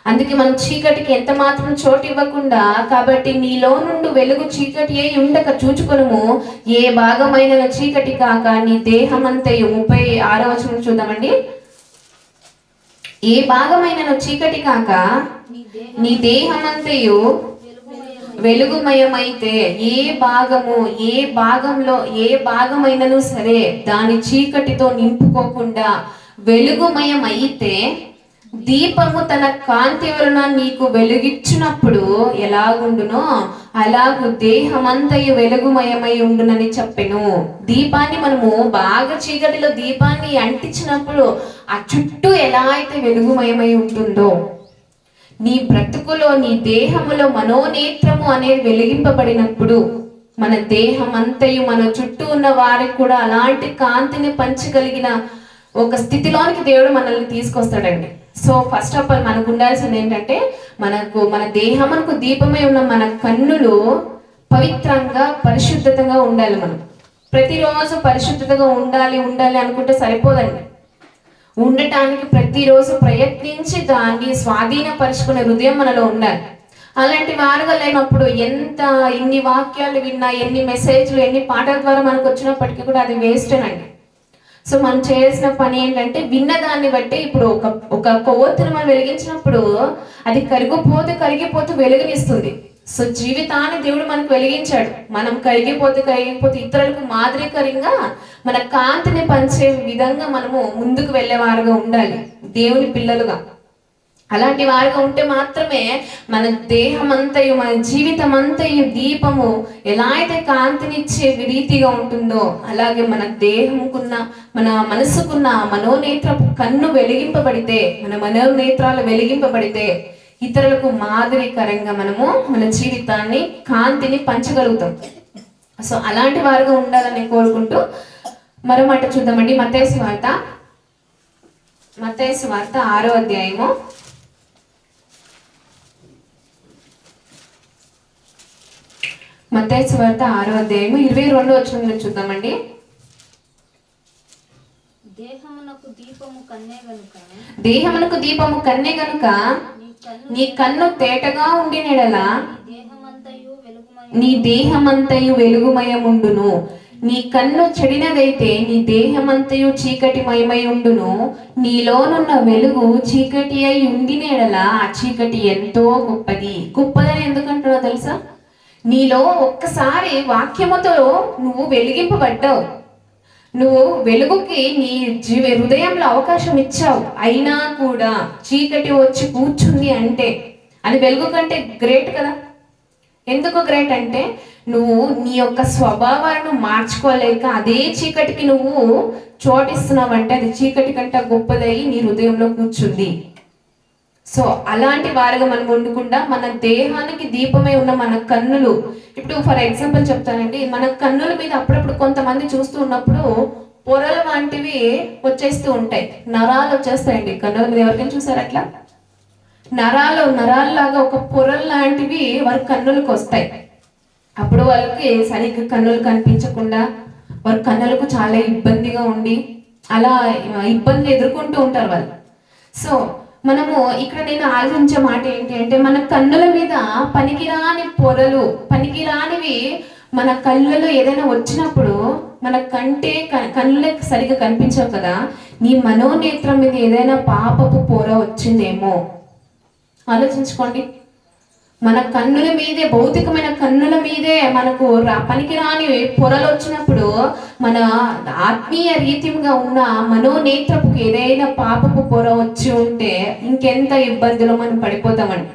అందుకే మనం చీకటికి ఎంత మాత్రం చోటు ఇవ్వకుండా, కాబట్టి నీలో నుండి వెలుగు చీకటి అయి ఉండక చూచుకొనుము, ఏ భాగమైన చీకటి కాక నీ దేహమంతయు. 36వ వచనం చూద్దామండి. ఏ భాగమైన చీకటి కాక నీ దేహమంతయు వెలుగుమయమైతే, ఏ భాగంలో ఏ భాగమైనను సరే దాని చీకటితో నింపుకోకుండా వెలుగుమయం అయితే, దీపము తన కాంతి వలన నీకు వెలుగిచ్చినప్పుడు ఎలాగుండునో అలాగు దేహమంతయు వెలుగుమయమై ఉండునని చెప్పెను. దీపాన్ని మనము బాగా చీకటిలో దీపాన్ని అంటించినప్పుడు ఆ చుట్టూ ఎలా అయితే వెలుగుమయమై ఉంటుందో, నీ బ్రతుకులో నీ దేహములో మనోనేత్రము అనేది వెలిగింపబడినప్పుడు మన దేహం అంతయు మన చుట్టూ ఉన్న వారికి కూడా అలాంటి కాంతిని పంచగలిగిన ఒక స్థితిలోనికి దేవుడు మనల్ని తీసుకొస్తాడండి. సో ఫస్ట్ ఆఫ్ ఆల్ మనకు ఉండాల్సింది ఏంటంటే, మన దేహమునకు దీపమై ఉన్న మన కన్నులు పవిత్రంగా పరిశుద్ధతగా ఉండాలి. మనం ప్రతిరోజు పరిశుద్ధతగా ఉండాలి అనుకుంటే సరిపోదండి. ఉండటానికి ప్రతిరోజు ప్రయత్నించి దాన్ని స్వాధీనపరుచుకునే హృదయం మనలో ఉండాలి. అలాంటి వారుగా లేనప్పుడు ఎన్ని వాక్యాలు విన్నా, ఎన్ని మెసేజ్లు, ఎన్ని పాటల ద్వారా మనకు వచ్చినప్పటికీ కూడా అది వేస్టేనండి. సో మనం చేయాల్సిన పని ఏంటంటే, విన్నదాన్ని బట్టి ఇప్పుడు ఒక కొవ్వొత్తును మనం వెలిగించినప్పుడు అది కరిగిపోతూ వెలుగునిస్తుంది. సో జీవితాన్ని దేవుడు మనకు వెలిగించాడు. మనం కరిగిపోతే ఇతరులకు మాదిరికరంగా మన కాంతిని పంచే విధంగా మనము ముందుకు వెళ్ళేవారుగా ఉండాలి, దేవుని పిల్లలుగా. అలాంటి వారుగా ఉంటే మాత్రమే మన దేహమంతయు మన జీవితం అంతయు దీపము ఎలా అయితే కాంతినిచ్చే రీతిగా ఉంటుందో, అలాగే మన దేహంకున్న మన మనసుకున్న మనోనేత్రపు కన్ను వెలిగింపబడితే, మన మనోనేత్రాలు వెలిగింపబడితే ఇతరులకు మాదిరికరంగా మనము మన జీవితాన్ని కాంతిని పంచగలుగుతాం. సో అలాంటి వారుగా ఉండాలని కోరుకుంటూ మరో మాట చూద్దామండి. మత్తయి సువార్త 6వ అధ్యాయము 22వ వచనం చూద్దామండి. దేహమునకు దీపము కన్నే గనుక నీ కన్ను తేటగా ఉండినెడల నీ దేహమంతయు వెలుగుమయముండును. నీ కన్ను చెడినదైతే నీ దేహమంతయు చీకటిమయమై ఉండును. నీలోనున్న వెలుగు చీకటి అయి ఉండినెడల ఆ చీకటి ఎంతో గొప్పదని ఎందుకంటున్నావు తెలుసా? నీలో ఒక్కసారి వాక్యముతో నువ్వు వెలిగింపబడ్డావు, నువ్వు వెలుగుకి నీ హృదయంలో అవకాశం ఇచ్చావు. అయినా కూడా చీకటి వచ్చి కూర్చుంది అంటే అది వెలుగు కంటే గ్రేట్ కదా. ఎందుకు గ్రేట్ అంటే, నువ్వు నీ యొక్క స్వభావాలను మార్చుకోలేక అదే చీకటికి నువ్వు చోటిస్తున్నావంటే అది చీకటి కంటే గొప్పదై నీ హృదయంలో కూర్చుంది. సో అలాంటి వారుగా మనం ఉండకుండా మన దేహానికి దీపమై ఉన్న మన కన్నులు, ఇప్పుడు ఫర్ ఎగ్జాంపుల్ చెప్తానండి, మన కన్నుల మీద అప్పుడప్పుడు కొంతమంది చూస్తూ ఉన్నప్పుడు పొరలు వంటివి వచ్చేస్తూ ఉంటాయి, నరాలు వచ్చేస్తాయండి కన్నుల మీద. ఎవరికైనా చూసారు అట్లా? నరాల్లాగా ఒక పొరలు లాంటివి వారి కన్నులకు వస్తాయి. అప్పుడు వాళ్ళకి సరిగ్గా కన్నులు కనిపించకుండా వారి కన్నులకు చాలా ఇబ్బందిగా ఉండి అలా ఇబ్బందులు ఎదుర్కొంటూ ఉంటారు వాళ్ళు. సో మనము ఇక్కడ నేను ఆలోచించే మాట ఏంటి అంటే, మన కన్నుల మీద పనికిరాని పొరలు, పనికిరానివి మన కళ్ళలో ఏదైనా వచ్చినప్పుడు మన కళ్ళకి సరిగ్గా కనిపించవు కదా. నీ మనోనేత్రం మీద ఏదైనా పాపపు పొర వచ్చిందేమో ఆలోచించుకోండి. మన కన్నుల మీదే, భౌతికమైన కన్నుల మీదే మనకు పనికిరాని పొరలు వచ్చినప్పుడు మన ఆత్మీయ రీతిగా ఉన్న మనోనేత్రపు ఏదైనా పాపపు పొర వచ్చి ఉంటే ఇంకెంత ఇబ్బందులు మనం పడిపోతామండి.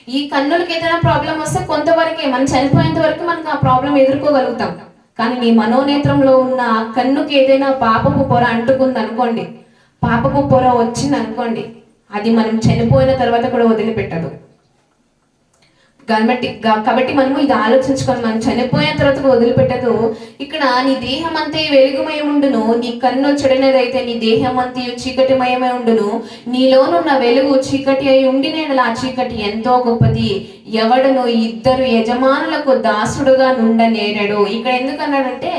ఈ కన్నులకి ఏదైనా ప్రాబ్లం వస్తే కొంతవరకే, మనం చనిపోయేంత వరకు మనకు ఆ ప్రాబ్లం ఎదుర్కోగలుగుతాం. కానీ నీ మనోనేత్రంలో ఉన్న కన్నుకి ఏదైనా పాపపు పొర అంటుకుంది అనుకోండి, పాపపు పొర వచ్చింది అనుకోండి, అది మనం చనిపోయిన తర్వాత కూడా వదిలిపెట్టదు. కాబట్టి మనము ఇది ఆలోచించుకొని మనం చనిపోయిన తర్వాత వదిలిపెట్టదు. ఇక్కడ నీ దేహం అంతే వెలుగుమయం ఉండును, నీ కన్ను చెడినదైతే నీ దేహం అంతయు చీకటిమయమై ఉండును. నీలోనున్న వెలుగు చీకటి అయి ఉండినేలా ఆ చీకటి ఎంతో గొప్పది. ఎవడును 2 యజమానులకు దాసుడుగా నుండనేరడు. ఇక్కడ ఎందుకన్నాడంటే,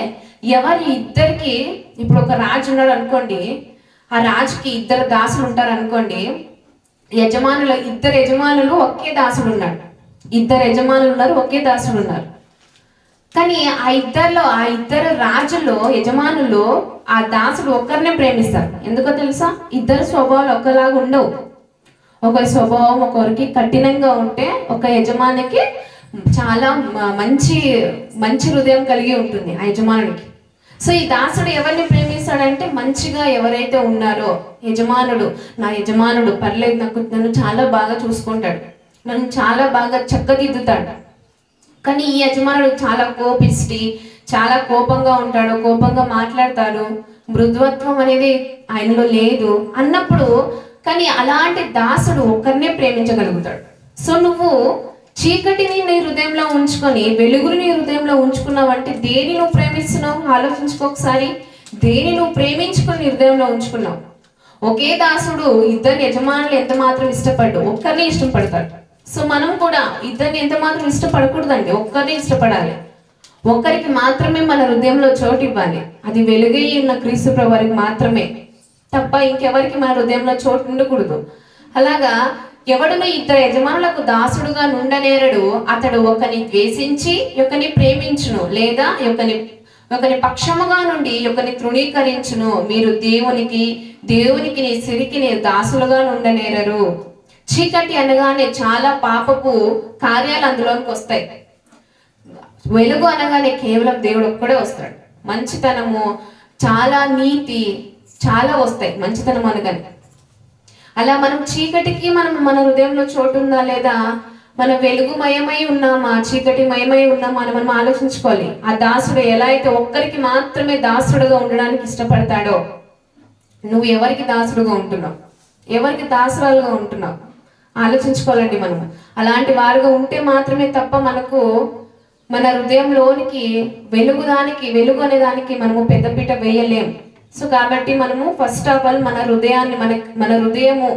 ఎవరి ఇద్దరికి, ఇప్పుడు ఒక రాజు ఉన్నాడు అనుకోండి, ఆ రాజుకి 2 దాసులు ఉంటారు అనుకోండి. ఇద్దరు యజమానులు ఒకే దాసుడు ఉన్నాడు. ఇద్దరు యజమానులు ఉన్నారు, ఒకే దాసుడు ఉన్నారు. కానీ ఆ ఇద్దరు రాజులు యజమానులు ఆ దాసుడు ఒక్కరినే ప్రేమిస్తారు. ఎందుకో తెలుసా? ఇద్దరు స్వభావాలు ఒకలాగా ఉండవు. ఒకరి స్వభావం ఒకరికి కఠినంగా ఉంటే ఒక యజమానికి చాలా మంచి హృదయం కలిగి ఉంటుంది ఆ యజమానుడికి. సో ఈ దాసుడు ఎవరిని ప్రేమిస్తాడంటే మంచిగా ఎవరైతే ఉన్నారో నా యజమానుడు పర్లేదు, నన్ను చాలా బాగా చూసుకుంటాడు, నన్ను చాలా బాగా చక్కదిద్దుతాడు. కానీ ఈ యజమానుడు చాలా కోపిష్టి, చాలా కోపంగా ఉంటాడు, కోపంగా మాట్లాడతాడు, మృదుత్వం అనేది ఆయనలో లేదు అన్నప్పుడు, కానీ అలాంటి దాసుడు ఒక్కరినే ప్రేమించగలుగుతాడు. సో నువ్వు చీకటిని నీ హృదయంలో ఉంచుకొని వెలుగుని నీ హృదయంలో ఉంచుకున్నావంటే దేని నువ్వు ప్రేమిస్తున్నావు? ఆలోచించుకో ఒకసారి. దేని నువ్వు ప్రేమించుకొని నీ హృదయంలో ఉంచుకున్నావు? ఒకే దాసుడు ఇద్దరు యజమానులు ఎంత మాత్రం ఇష్టపడ్డు, ఒక్కరిని ఇష్టపడతాడు. సో మనం కూడా ఇద్దరిని ఎంత మాత్రం ఇష్టపడకూడదండి, ఒక్కరిని ఇష్టపడాలి. ఒక్కరికి మాత్రమే మన హృదయంలో చోటు ఇవ్వాలి. అది వెలుగై ఉన్న క్రీస్తు ప్రభువుకి మాత్రమే తప్ప ఇంకెవరికి మన హృదయంలో చోటు ఉండకూడదు. అలాగా ఎవడును ఇద్దరు యజమానులకు దాసుడుగా నుండనేరడు. అతడు ఒకని ద్వేషించి ఒకని ప్రేమించును, లేదా ఒకని పక్షముగా నుండి ఒకని తృణీకరించును. మీరు దేవునికి నీ సిరికి నీ దాసులుగా నుండనేరరు. చీకటి అనగానే చాలా పాపపు కార్యాలు అందులోనికి వస్తాయి. వెలుగు అనగానే కేవలం దేవుడు ఒక్కడే వస్తాడు. మంచితనము, చాలా నీతి, చాలా వస్తాయి మంచితనం అనగానే. అలా మనం చీకటికి మన హృదయంలో చోటు ఉందా లేదా, మన వెలుగుమయమై ఉన్నామా చీకటి మయమై ఉన్నామా అని మనం ఆలోచించుకోవాలి. ఆ దాసుడు ఎలా అయితే ఒక్కరికి మాత్రమే దాసుడుగా ఉండడానికి ఇష్టపడతాడో, నువ్వు ఎవరికి దాసుడుగా ఉంటున్నావు, ఎవరికి దాసురాలుగా ఉంటున్నావు ఆలోచించుకోవాలండి. మనం అలాంటి వారుగా ఉంటే మాత్రమే తప్ప మన హృదయంలోనికి వెలుగు అనే దానికి మనము పెద్దపీట వేయలేం. సో కాబట్టి మనము ఫస్ట్ ఆఫ్ ఆల్ మన హృదయంలో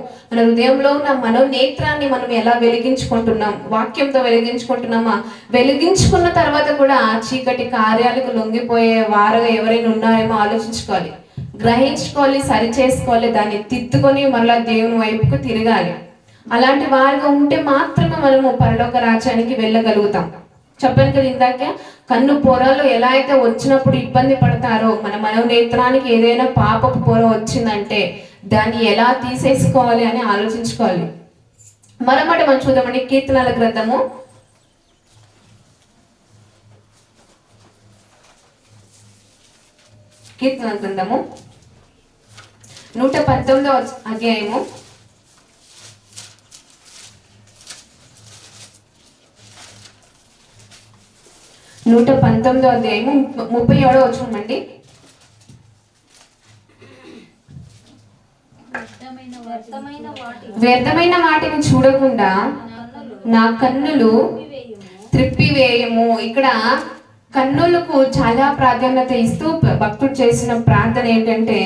ఉన్న మనోనేత్రాన్ని మనం ఎలా వెలిగించుకుంటున్నాం, వాక్యంతో వెలిగించుకుంటున్నామా? వెలిగించుకున్న తర్వాత కూడా చీకటి కార్యాలకు లొంగిపోయే వారుగా ఎవరైనా ఉన్నారేమో ఆలోచించుకోవాలి, గ్రహించుకోవాలి, సరి చేసుకోవాలి, దాన్ని తిత్తుకొని మరలా దేవుని వైపుకు తిరగాలి. అలాంటి వారుగా ఉంటే మాత్రమే మనము పరలోక రాజ్యానికి వెళ్ళగలుగుతాం. చెప్పాను కదా ఇందాక, కన్ను పొరలు ఎలా అయితే వచ్చినప్పుడు ఇబ్బంది పడతారో, మన మనోనేత్రానికి ఏదైనా పాపపు పొర వచ్చిందంటే దాన్ని ఎలా తీసేసుకోవాలి అని ఆలోచించుకోవాలి. మరొకటి మనం చూద్దామండి, కీర్తనల గ్రంథము 119వ అధ్యాయము 119వ అధ్యాయము 37వ వచనం అండి. వ్యర్థమైన వాటిని చూడకుండా నా కన్నులు త్రిప్పివేయము. ఇక్కడ కన్నులకు చాలా ప్రాధాన్యత ఇస్తూ భక్తుడు చేసిన ప్రార్థన ఏంటంటే,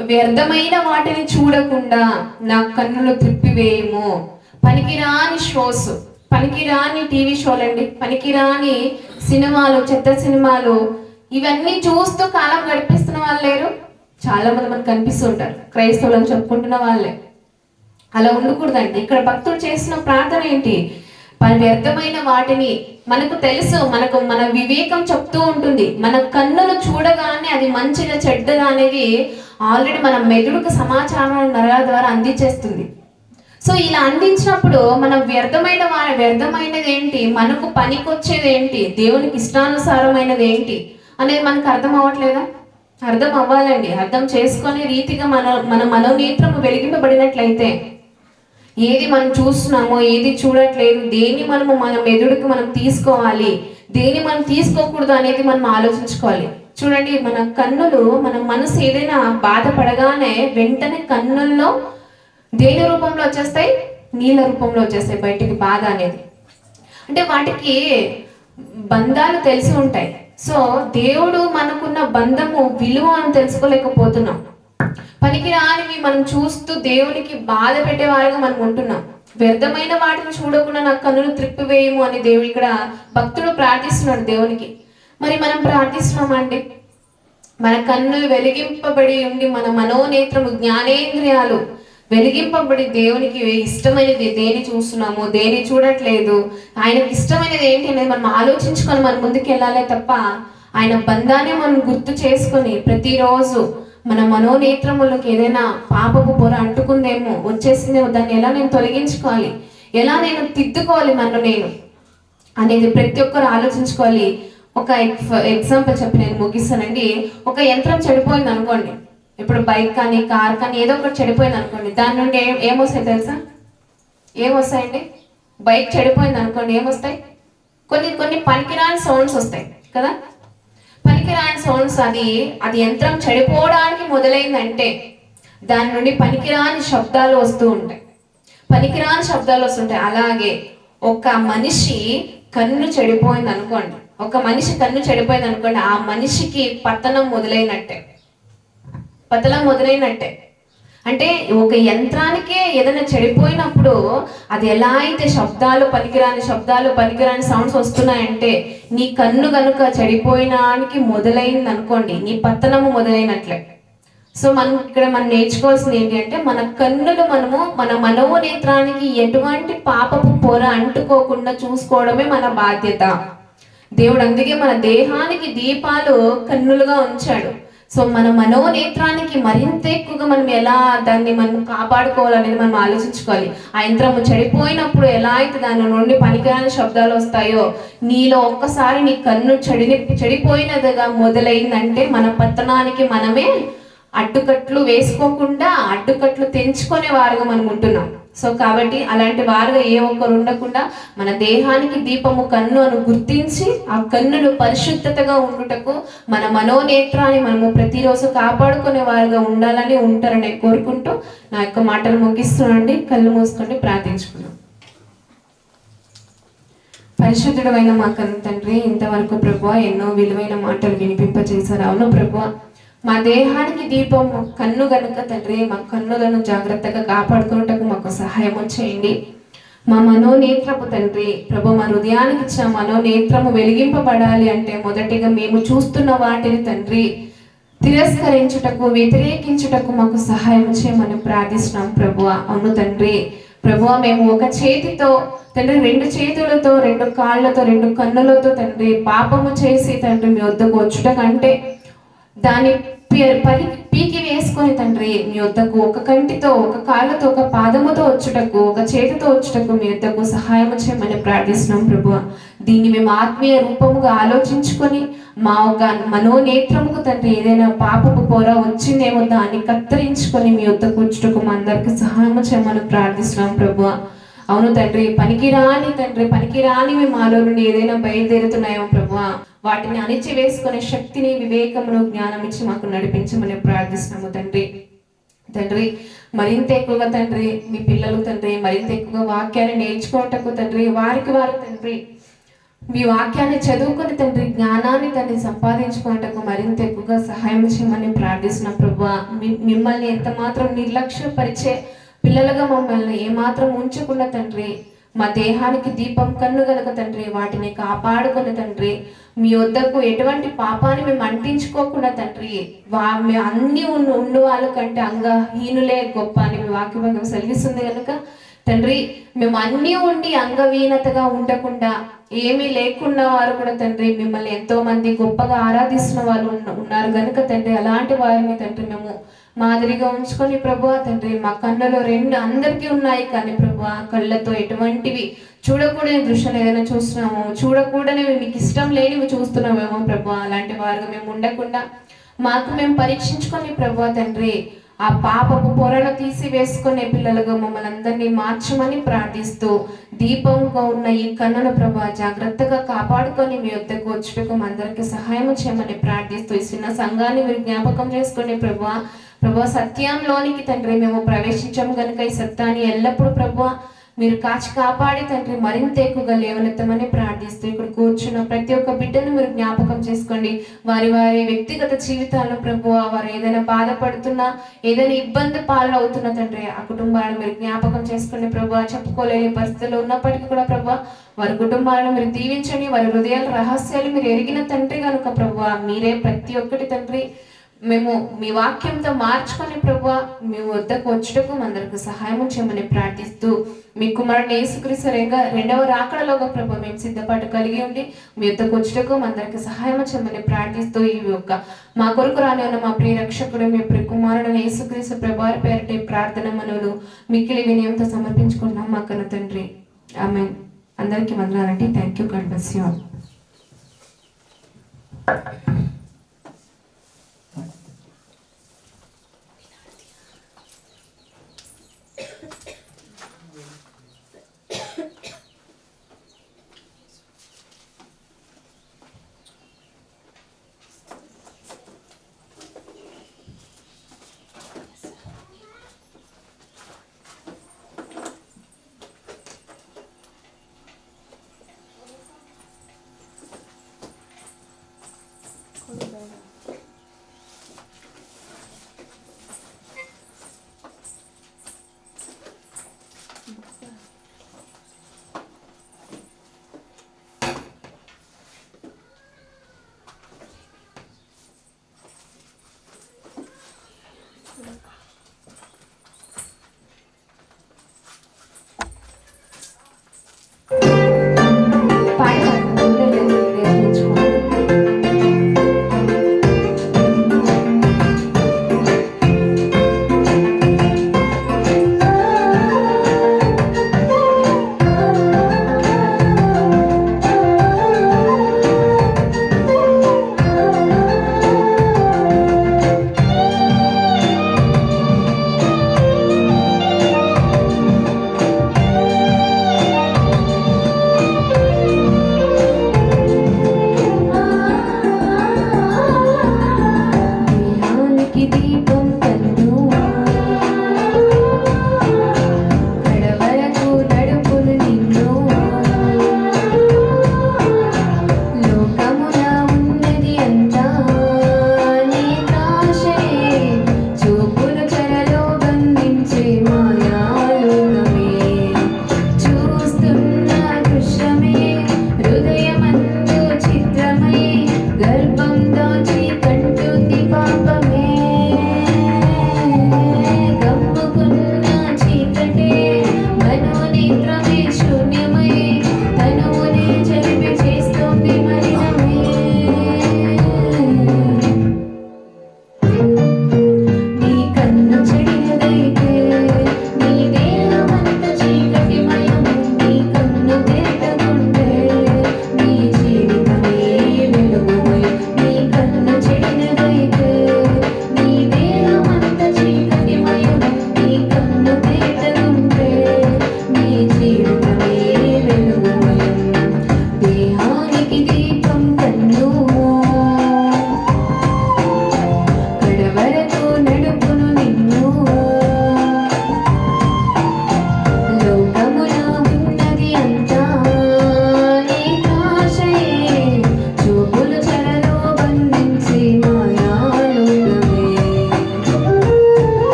వ్యర్థమైన వాటిని చూడకుండా నా కన్నులు త్రిప్పివేయము. పనికిరాని షోస్, పనికిరాని టీవీ షోలండి, పనికిరాని సినిమాలు, చెత్త సినిమాలు, ఇవన్నీ చూస్తూ కాలం గడిపిస్తున్న వాళ్ళు లేరు? చాలా మంది మనకు కనిపిస్తూ ఉంటారు, క్రైస్తవులను చెప్పుకుంటున్న వాళ్ళే. అలా ఉండకూడదండి. ఇక్కడ భక్తుడు చేసిన ప్రార్థన ఏంటి? వ్యర్థమైన వాటిని, మనకు తెలుసు, మన వివేకం చెప్తూ ఉంటుంది, మన కన్నులు చూడగానే అది మంచిగా చెడ్డగా అనేది ఆల్రెడీ మన మెదడుకు సమాచారం నరాల ద్వారా అందించేస్తుంది. సో ఇలా అందించినప్పుడు మనం వ్యర్థమైనది ఏంటి, మనకు పనికొచ్చేది ఏంటి, దేవునికి ఇష్టానుసారమైనది ఏంటి అనేది మనకు అర్థం అవ్వట్లేదా? అర్థం అవ్వాలండి. అర్థం చేసుకునే రీతిగా మన మనోనేత్రము వెలిగింపబడినట్లయితే ఏది మనం చూస్తున్నామో ఏది చూడట్లేదు, దేని మన మెదడుకు మనం తీసుకోవాలి, దేని మనం తీసుకోకూడదు అనేది మనం ఆలోచించుకోవాలి. చూడండి, మన కన్నులు, మన మనసు ఏదైనా బాధపడగానే వెంటనే కన్నుల్లో దేని రూపంలో వచ్చేస్తాయి? నీళ్ళ రూపంలో వచ్చేస్తాయి బయటికి బాధ అనేది. అంటే వాటికి బంధాలు తెలిసి ఉంటాయి. సో దేవుడు మనకున్న బంధము విలువ అని తెలుసుకోలేకపోతున్నాం. పనికిరానివి మనం చూస్తూ దేవునికి బాధ పెట్టేవారుగా మనం ఉంటున్నాం. వ్యర్థమైన వాటిని చూడకుండా నా కన్నులు త్రిప్పివేయము అని దేవుడు ఇక్కడ భక్తుడు ప్రార్థిస్తున్నాడు దేవునికి. మరి మనం ప్రార్థిస్తున్నామండి? మన కన్నులు వెలిగింపబడి ఉండి మన మనోనేత్రము, జ్ఞానేంద్రియాలు వెలిగింపబడి దేవునికి ఇష్టమైనది దేని చూస్తున్నాము, దేని చూడట్లేదు, ఆయనకి ఇష్టమైనది ఏంటి అనేది మనం ఆలోచించుకొని మనం ముందుకు వెళ్ళాలే తప్ప ఆయన బంధాన్ని మనం గుర్తు చేసుకొని ప్రతిరోజు మన మనోనేత్రములకు ఏదైనా పాపపు పొర అంటుకుందేమో, వచ్చేసిందేమో, దాన్ని ఎలా నేను తొలగించుకోవాలి, ఎలా నేను తిద్దుకోవాలి నన్ను నేను అనేది ప్రతి ఒక్కరు ఆలోచించుకోవాలి. ఒక ఎగ్జాంపుల్ చెప్పి నేను ముగిస్తానండి. ఒక యంత్రం చెడిపోయింది అనుకోండి, ఇప్పుడు బైక్ కానీ కార్ కానీ ఏదో ఒకటి చెడిపోయింది అనుకోండి, దాని నుండి ఏమొస్తాయి తెలుసా? ఏమొస్తాయండి? బైక్ చెడిపోయింది అనుకోండి, ఏమొస్తాయి? కొన్ని పనికిరాని సౌండ్స్ వస్తాయి కదా. పనికిరాని సౌండ్స్, అది యంత్రం చెడిపోవడానికి మొదలైందంటే దాని నుండి పనికిరాని శబ్దాలు వస్తూ ఉంటాయి, పనికిరాని శబ్దాలు వస్తుంటాయి. అలాగే ఒక మనిషి కన్ను చెడిపోయింది అనుకోండి, ఒక మనిషి కన్ను చెడిపోయింది అనుకోండి, ఆ మనిషికి పతనం మొదలైనట్టే. అంటే ఒక యంత్రానికే ఏదైనా చెడిపోయినప్పుడు అది ఎలా అయితే పనికిరాని సౌండ్స్ వస్తున్నాయంటే, నీ కన్ను కనుక చెడిపోయినానికి మొదలైంది అనుకోండి, నీ పతనము మొదలైనట్లే. సో మనం నేర్చుకోవాల్సింది ఏంటి అంటే, మన కన్నులు మన మనోనేత్రానికి ఎటువంటి పాపపు పొర అంటుకోకుండా చూసుకోవడమే మన బాధ్యత. దేవుడు అందుకే మన దేహానికి దీపాలు కన్నులుగా ఉంచాడు. సో మన మనోనేత్రానికి మరింత ఎక్కువగా మనం ఎలా దాన్ని మనం కాపాడుకోవాలనేది మనం ఆలోచించుకోవాలి. ఆ యంత్రము చెడిపోయినప్పుడు ఎలా అయితే దాని నుండి పనికిరాని శబ్దాలు వస్తాయో, నీలో ఒక్కసారి నీ కన్ను చెడిపోయినదిగా మొదలైందంటే మన పతనానికి మనమే అడ్డుకట్లు వేసుకోకుండా అడ్డుకట్లు తెంచుకునే వారుగా మనం ఉంటున్నాం. సో కాబట్టి అలాంటి వారుగా ఏ ఒక్కరు ఉండకుండా మన దేహానికి దీపము కన్ను అని గుర్తించి ఆ కన్నులు పరిశుద్ధతగా ఉండుటకు మన మనోనేత్రాన్ని మనము ప్రతిరోజు కాపాడుకునే వారుగా ఉంటారని కోరుకుంటూ నా యొక్క మాటలు ముగిస్తున్నానండి. కళ్ళు మూసుకొని ప్రార్థించుకున్నాం. పరిశుద్ధుడైన మా కన్న తండ్రి, ఇంతవరకు ప్రభువా ఎన్నో విలువైన మాటలు వినిపింపజేశారు. అవును ప్రభువా, మా దేహానికి దీపం కన్ను గనుక తండ్రి, మా కన్నులను జాగ్రత్తగా కాపాడుకున్నటకు మాకు సహాయం చేయండి. మా మనోనేత్రము తండ్రి ప్రభు, మా హృదయానికి ఇచ్చిన మనోనేత్రము వెలిగింపబడాలి అంటే మొదటిగా మేము చూస్తున్న వాటిని తండ్రి తిరస్కరించుటకు, వ్యతిరేకించుటకు మాకు సహాయం చేయమని ప్రార్థిస్తున్నాం ప్రభువ. అవును తండ్రి ప్రభువ, మేము ఒక చేతితో తండ్రి, 2 చేతులతో, 2 కాళ్ళతో, 2 కన్నులతో తండ్రి పాపము చేసి తండ్రి మీ వద్దకు వచ్చుట కంటే దాన్ని పీకి వేసుకొని తండ్రి మీ వద్దకు ఒక కంటితో, ఒక కాళ్ళతో, ఒక పాదముతో వచ్చుటకు, ఒక చేతితో వచ్చుటకు మీ వద్దకు సహాయం చేయమని ప్రార్థిస్తున్నాం ప్రభువ. దీన్ని మేము ఆత్మీయ రూపముగా ఆలోచించుకొని మా ఒక మనోనేత్రముకు తండ్రి ఏదైనా పాపపు పొర వచ్చిందేమో దాన్ని కత్తిరించుకొని మీ వద్దకు వచ్చుటకు మా అందరికి సహాయం చేయమని ప్రార్థిస్తున్నాం ప్రభువ. అవును తండ్రి, పనికిరానివి మాలో నుండి ఏదైనా బయలుదేరుతున్నాయేమో ప్రభువా, వాటిని అణిచి వేసుకునే శక్తిని, వివేకమును, జ్ఞానం ఇచ్చి మాకు నడిపించమని ప్రార్థిస్తున్నాము తండ్రి. మరింత ఎక్కువగా తండ్రి మీ పిల్లలు తండ్రి మరింత ఎక్కువగా వాక్యాన్ని నేర్చుకోవటకు తండ్రి, వారికి వారు తండ్రి మీ వాక్యాన్ని చదువుకొని తండ్రి జ్ఞానాన్ని తండ్రి సంపాదించుకోవటకు మరింత ఎక్కువగా సహాయం చేయమని ప్రార్థిస్తున్నాం ప్రభువా. మిమ్మల్ని ఎంత మాత్రం నిర్లక్ష్యపరిచే పిల్లలుగా మమ్మల్ని ఏమాత్రం ఉంచకుండా తండ్రి, మా దేహానికి దీపం కన్ను గనక తండ్రి వాటిని కాపాడుకుని తండ్రి మీ వద్దకు ఎటువంటి పాపాన్ని మేము అంటించుకోకుండా తండ్రి, అన్ని ఉన్న వాళ్ళ కంటే అంగహీనులే గొప్ప అని మీ వాక్యం సెలవిస్తుంది కనుక తండ్రి, మేము అన్నీ ఉండి అంగహీనతగా ఉండకుండా, ఏమీ లేకున్న వారు కూడా తండ్రి మిమ్మల్ని ఎంతో మంది గొప్పగా ఆరాధిస్తున్న వాళ్ళు ఉన్నారు కనుక తండ్రి, అలాంటి వారిని తండ్రి మేము మాదిరిగా ఉంచుకొని ప్రభువా తండ్రి, మా కన్నులో 2 అందరికీ ఉన్నాయి కానీ ప్రభువా కళ్ళతో ఎటువంటివి చూడకూడని దృశ్యాలు ఏదైనా చూస్తున్నామో, చూడకూడనివి మీకు ఇష్టం లేనివి చూస్తున్నామేమో ప్రభువా, అలాంటి వారుగా మేము ఉండకుండా మాకు మేము పరీక్షించుకొని ప్రభువా తండ్రి ఆ పాపపు పొరను తీసి వేసుకునే పిల్లలుగా మమ్మల్ని అందరినీ మార్చమని ప్రార్థిస్తూ, దీపంగా ఉన్న ఈ కన్నును ప్రభువా జాగ్రత్తగా కాపాడుకొని మీ వద్దకు వచ్చుటకు అందరికీ సహాయం చేయమని ప్రార్థిస్తూ, ఈ చిన్న సంఘాన్ని మీరు జ్ఞాపకం చేసుకునే ప్రభువా సత్యంలోనికి తండ్రి మేము ప్రవేశించాము కనుక ఈ సత్యాన్ని ఎల్లప్పుడూ ప్రభువా మీరు కాచి కాపాడి తండ్రి మరింత ఎక్కువగా లేవనెత్తమని ప్రార్థిస్తూ, ఇక్కడ కూర్చున్న ప్రతి ఒక్క బిడ్డను మీరు జ్ఞాపకం చేసుకోండి. వారి వ్యక్తిగత జీవితాల్లో ప్రభువా వారు ఏదైనా బాధపడుతున్నా, ఏదైనా ఇబ్బంది పాలవుతున్నా తండ్రి ఆ కుటుంబాలను మీరు జ్ఞాపకం చేసుకోండి ప్రభువా. చెప్పుకోలేని పరిస్థితుల్లో ఉన్నప్పటికీ కూడా ప్రభువా వారి కుటుంబాలను మీరు దీవించండి. వారి హృదయాల రహస్యాలు మీరు ఎరిగిన తండ్రి కనుక ప్రభువా మీరే ప్రతి ఒక్కటి తండ్రి మేము మీ వాక్యంతో మార్చుకొని ప్రభువా మీ వద్దకు వచ్చటకు అందరికి సహాయం చేయమని ప్రార్థిస్తూ మీ కుమారుని యేసుక్రీస్తు రెండవ రాకడలోగా ప్రభు మేము సిద్ధపాటు కలిగి ఉండి మీ వద్దకు వచ్చటకు అందరికి సహాయం చేయమని ప్రార్థిస్తూ ఈ యొక్క మా కొరకు రాని ఉన్న మా ప్రియ రక్షకుడు మీ ప్రియ కుమారుడు యేసుక్రీస్తు ప్రభువారి పేరిట ప్రార్థన మనవులు మిక్కిలి వినయంతో సమర్పించుకుంటున్నాం మా కన్న తండ్రి. ఆమేన్. అందరికీ వందనాలండి. Thank you. God bless you all.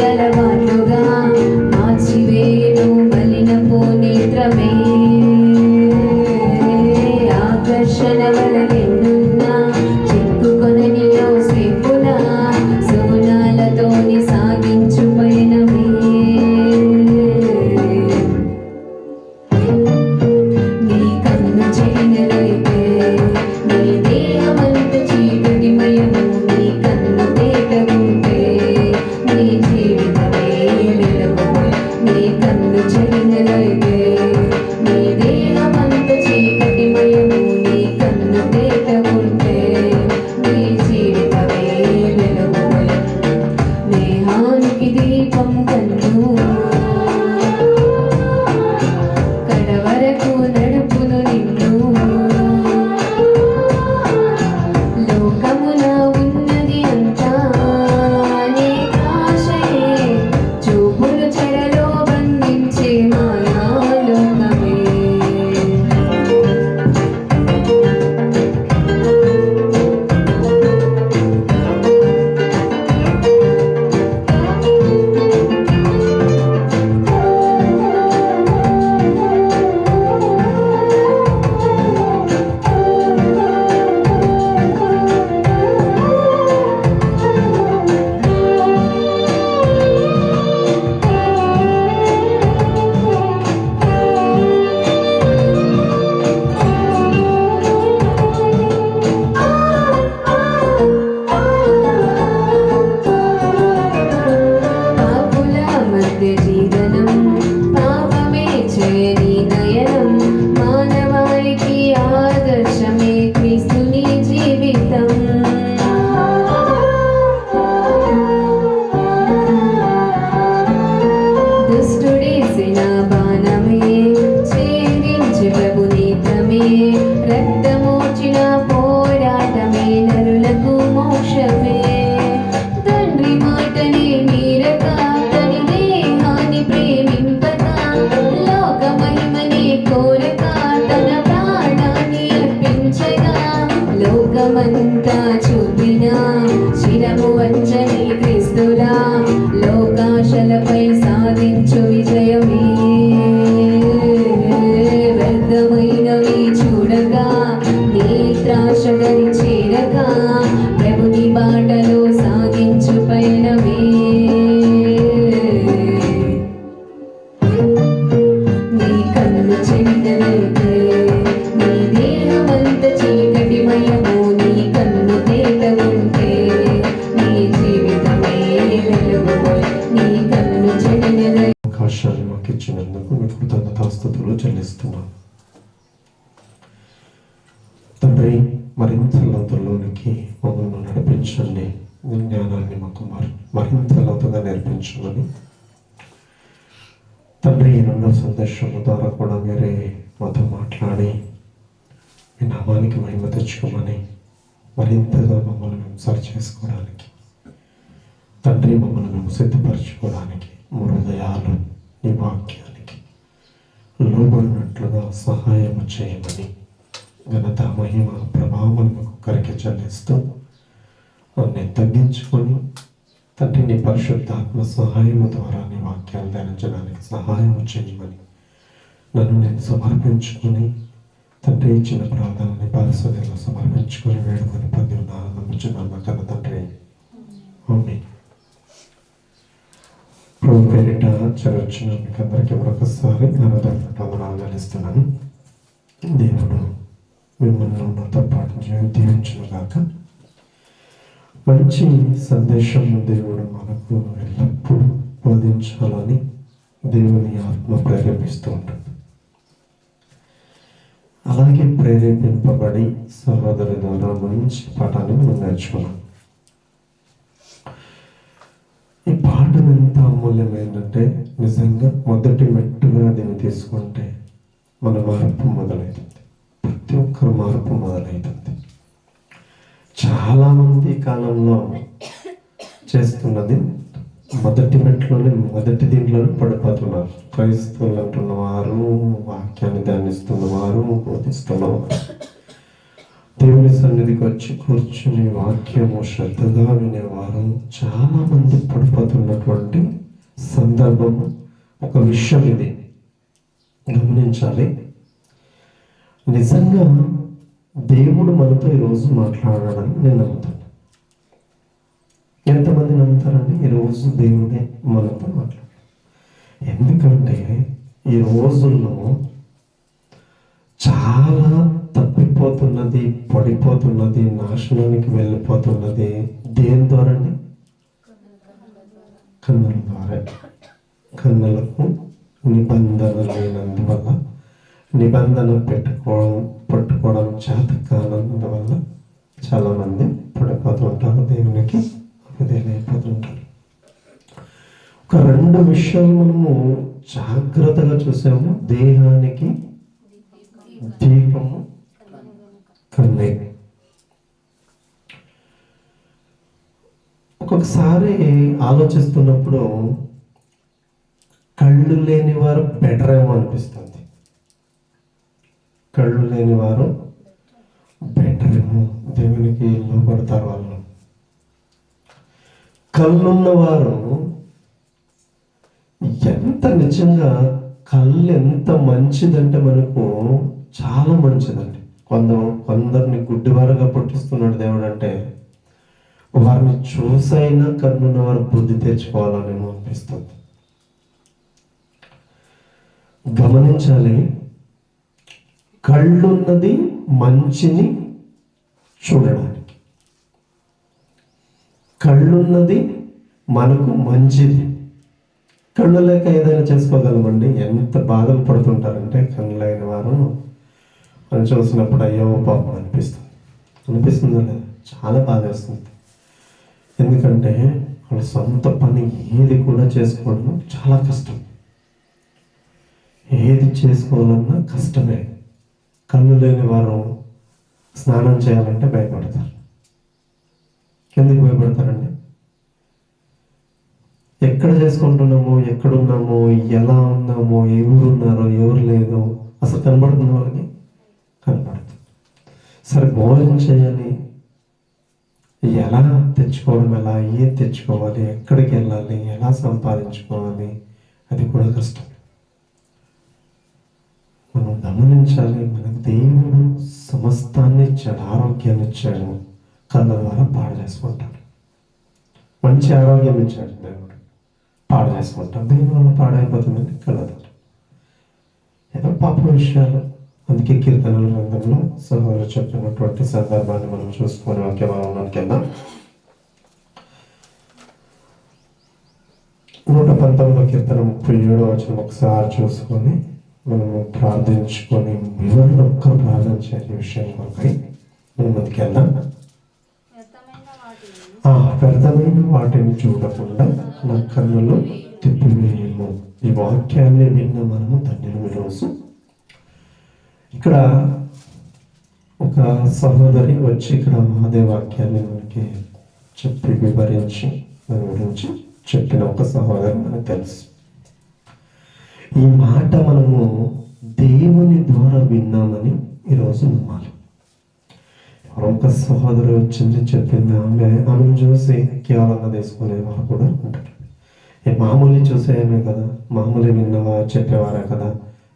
అలవాటుగా మార్చివేయును మలినపు నేత్రమే మరింత లోతుల్లోనికి మమ్మల్ని నడిపించండి. మీ జ్ఞానాన్ని మాకు మరింత లోతుగా నేర్పించమని తండ్రి, ఈ రెండవ సందేశము ద్వారా కూడా మీరే మాతో మాట్లాడి మీ నామానికి మహిమ తెచ్చుకోమని, మరింతగా మమ్మల్ని మేము సరి చేసుకోవడానికి తండ్రి, మమ్మల్ని మేము సిద్ధపరచుకోవడానికి మా హృదయాలు నీ వాక్యానికి లోబడినట్లుగా సహాయం చేయమని ఘనత, మహిమ, ప్రభావం ఒక్కరికి చెల్లిస్తూ నేను తగ్గించుకొని తండ్రి నీ పరిశుద్ధాత్మ సహాయం ద్వారా నీ వాక్యాలు ధ్యానించడానికి సహాయం చేయమని నన్ను నేను సమర్పించుకొని తండ్రి ఇచ్చిన ప్రార్థనని పరిశోధనలో సమర్పించుకొని వేడుకొని పొంది ఉన్నాను నమ్ముచున్నాను కన్న తండ్రి. ఆమేన్. ప్రభు పేరిట చర్చిన మీకు అందరికీ మరొకసారి వందనాలు. దేవుడు మిమ్మల్ని నాతో పాటు దీవించునుగాక. మంచి సందేశం దేవుడు మనకు ఎల్లప్పుడూ బోధించాలని దేవుని ఆత్మ ప్రేరేపిస్తూ ఉంటుంది. అలాగే ప్రేరేపింపబడి సహోదరి ద్వారా మంచి పాఠాన్ని మనం నేర్చుకున్నాం. ఈ పాఠం ఎంత అమూల్యమైందంటే నిజంగా మొదటి మెట్టుగా దీన్ని తీసుకుంటే మన మార్పు మొదలవుతుంది. ప్రతి ఒక్కరు మార్పు మొదలవుతుంది. చాలామంది కాలంలో చేస్తున్నది మొదటి మెట్లోనే దీంట్లోనే పడిపోతున్నారు. క్రైస్తవులు అంటున్నవారు, వాక్యాన్ని ధ్యానిస్తున్నవారు, బోధిస్తున్నవారు, దేవుని సన్నిధికి వచ్చి కూర్చుని వాక్యము శ్రద్ధగా వినేవారు చాలామంది పడిపోతున్నటువంటి సందర్భము. ఒక విషయం ఇది గమనించాలి. నిజంగా దేవుడు మనతో ఈరోజు మాట్లాడాలని నేను నమ్ముతాను. ఎంతమంది నమ్ముతారండి ఈరోజు దేవుడే మనతో మాట్లాడారు? ఎందుకంటే ఈ రోజుల్లో చాలా తప్పిపోతున్నది, పడిపోతున్నది, నాశనానికి వెళ్ళిపోతున్నది దేని ద్వారా అండి? కన్నుల ద్వారా. కన్నులకు నిబంధన లేనందువల్ల, నిబంధన పట్టుకోవడం చేత కానందువల్ల చాలామంది పడిపోతుంటారు, దేవునికి విధేయులైపోతుంటారు. ఒక రెండు విషయాలు మనము జాగ్రత్తగా చూసాము. దేహానికి దీపము కన్నే. ఒక్కొక్కసారి ఆలోచిస్తున్నప్పుడు కళ్ళు లేని వారు బెటర్ ఏమో అనిపిస్తుంది. కళ్ళు లేని వారు బెటర్ ఏమో, దేవునికి లోపడతారు వాళ్ళు. కళ్ళున్నవారు ఎంత నిజంగా కళ్ళు ఎంత మంచిదంటే మనకు చాలా మంచిదండి. కొందరిని గుడ్డివారుగా పుట్టిస్తున్నాడు దేవుడు. అంటే వారిని చూసైనా కన్నున్న వారు బుద్ధి తెచ్చుకోవాలని అనిపిస్తుంది. గమనించాలి, కళ్ళున్నది మంచిని చూడడానికి, కళ్ళున్నది మనకు మంచిది. కళ్ళు లేక ఏదైనా చేసుకోగలమండి. ఎంత బాధలు పడుతుంటారంటే కళ్ళు లేని వారు అని చూసినప్పుడు అయ్యో పాపం అనిపిస్తుందా లేదా? చాలా బాధ వేస్తుంది. ఎందుకంటే వాళ్ళ సొంత పని ఏది కూడా చేసుకోవడం చాలా కష్టం. ఏది చేసుకోవాలన్నా కష్టమే. కళ్ళు లేని వారు స్నానం చేయాలంటే భయపడతారు. ఎందుకు భయపడతారండి? ఎక్కడ చేసుకుంటున్నామో, ఎక్కడున్నామో, ఎలా ఉన్నామో, ఎవరున్నారో ఎవరు లేదో అసలు కనబడుతుంది వాళ్ళకి? కనబడుతుంది. సరే భోజనం చేయాలి, ఎలా తెచ్చుకోవడం, ఎలా ఏం తెచ్చుకోవాలి, ఎక్కడికి వెళ్ళాలి, ఎలా సంపాదించుకోవాలి, అది కూడా కష్టం. మనం గమనించాలి, మనకు దేవుడు సమస్తాన్ని ఇచ్చాడు, ఆరోగ్యాన్ని ఇచ్చాడు. కళ్ళ ద్వారా పాడు చేసుకుంటారు. మంచి ఆరోగ్యం ఇచ్చాడు దేవుడు, పాడు చేసుకుంటాం. దీనివల్ల పాడైపోతుందండి కళ్ళ ద్వారా. ఏదో పాప విషయాలు. అందుకే కీర్తనల గ్రంథంలో సహోదరు చెప్పినటువంటి సందర్భాన్ని మనం చూసుకొని వాక్యభావంలోకి వెళ్దాం. 119 కీర్తన 37 వచనం ఒకసారి చూసుకొని మనము ప్రార్థించుకొని వివరణ ఒక్క ప్రార్థన చేసే విషయం కొరకై ముందుకెళ్దాం. వ్యర్థమైన వాటిని చూడకుండా నా కన్నులు తిప్పివేయము. ఈ వాక్యాన్ని విన్న మనము ధన్యులు. ఈరోజు ఇక్కడ ఒక సహోదరి వచ్చి ఇక్కడ అదే వాక్యాన్ని మనకి చెప్పి వివరించి దాని గురించి చెప్పిన ఒక సహోదరి మనకు తెలుసు. ఈ మాట మనము దేవుని ద్వారా విన్నామని ఈరోజు నమ్మాలి. ఒక సహోదరు వచ్చింది చెప్పింది, ఆమెను చూసి కేవలంగా తీసుకునే వారు కూడా ఉంటారు. మామూలు చూసేయమే కదా, మామూలు విన్నవా చెప్పేవారే కదా,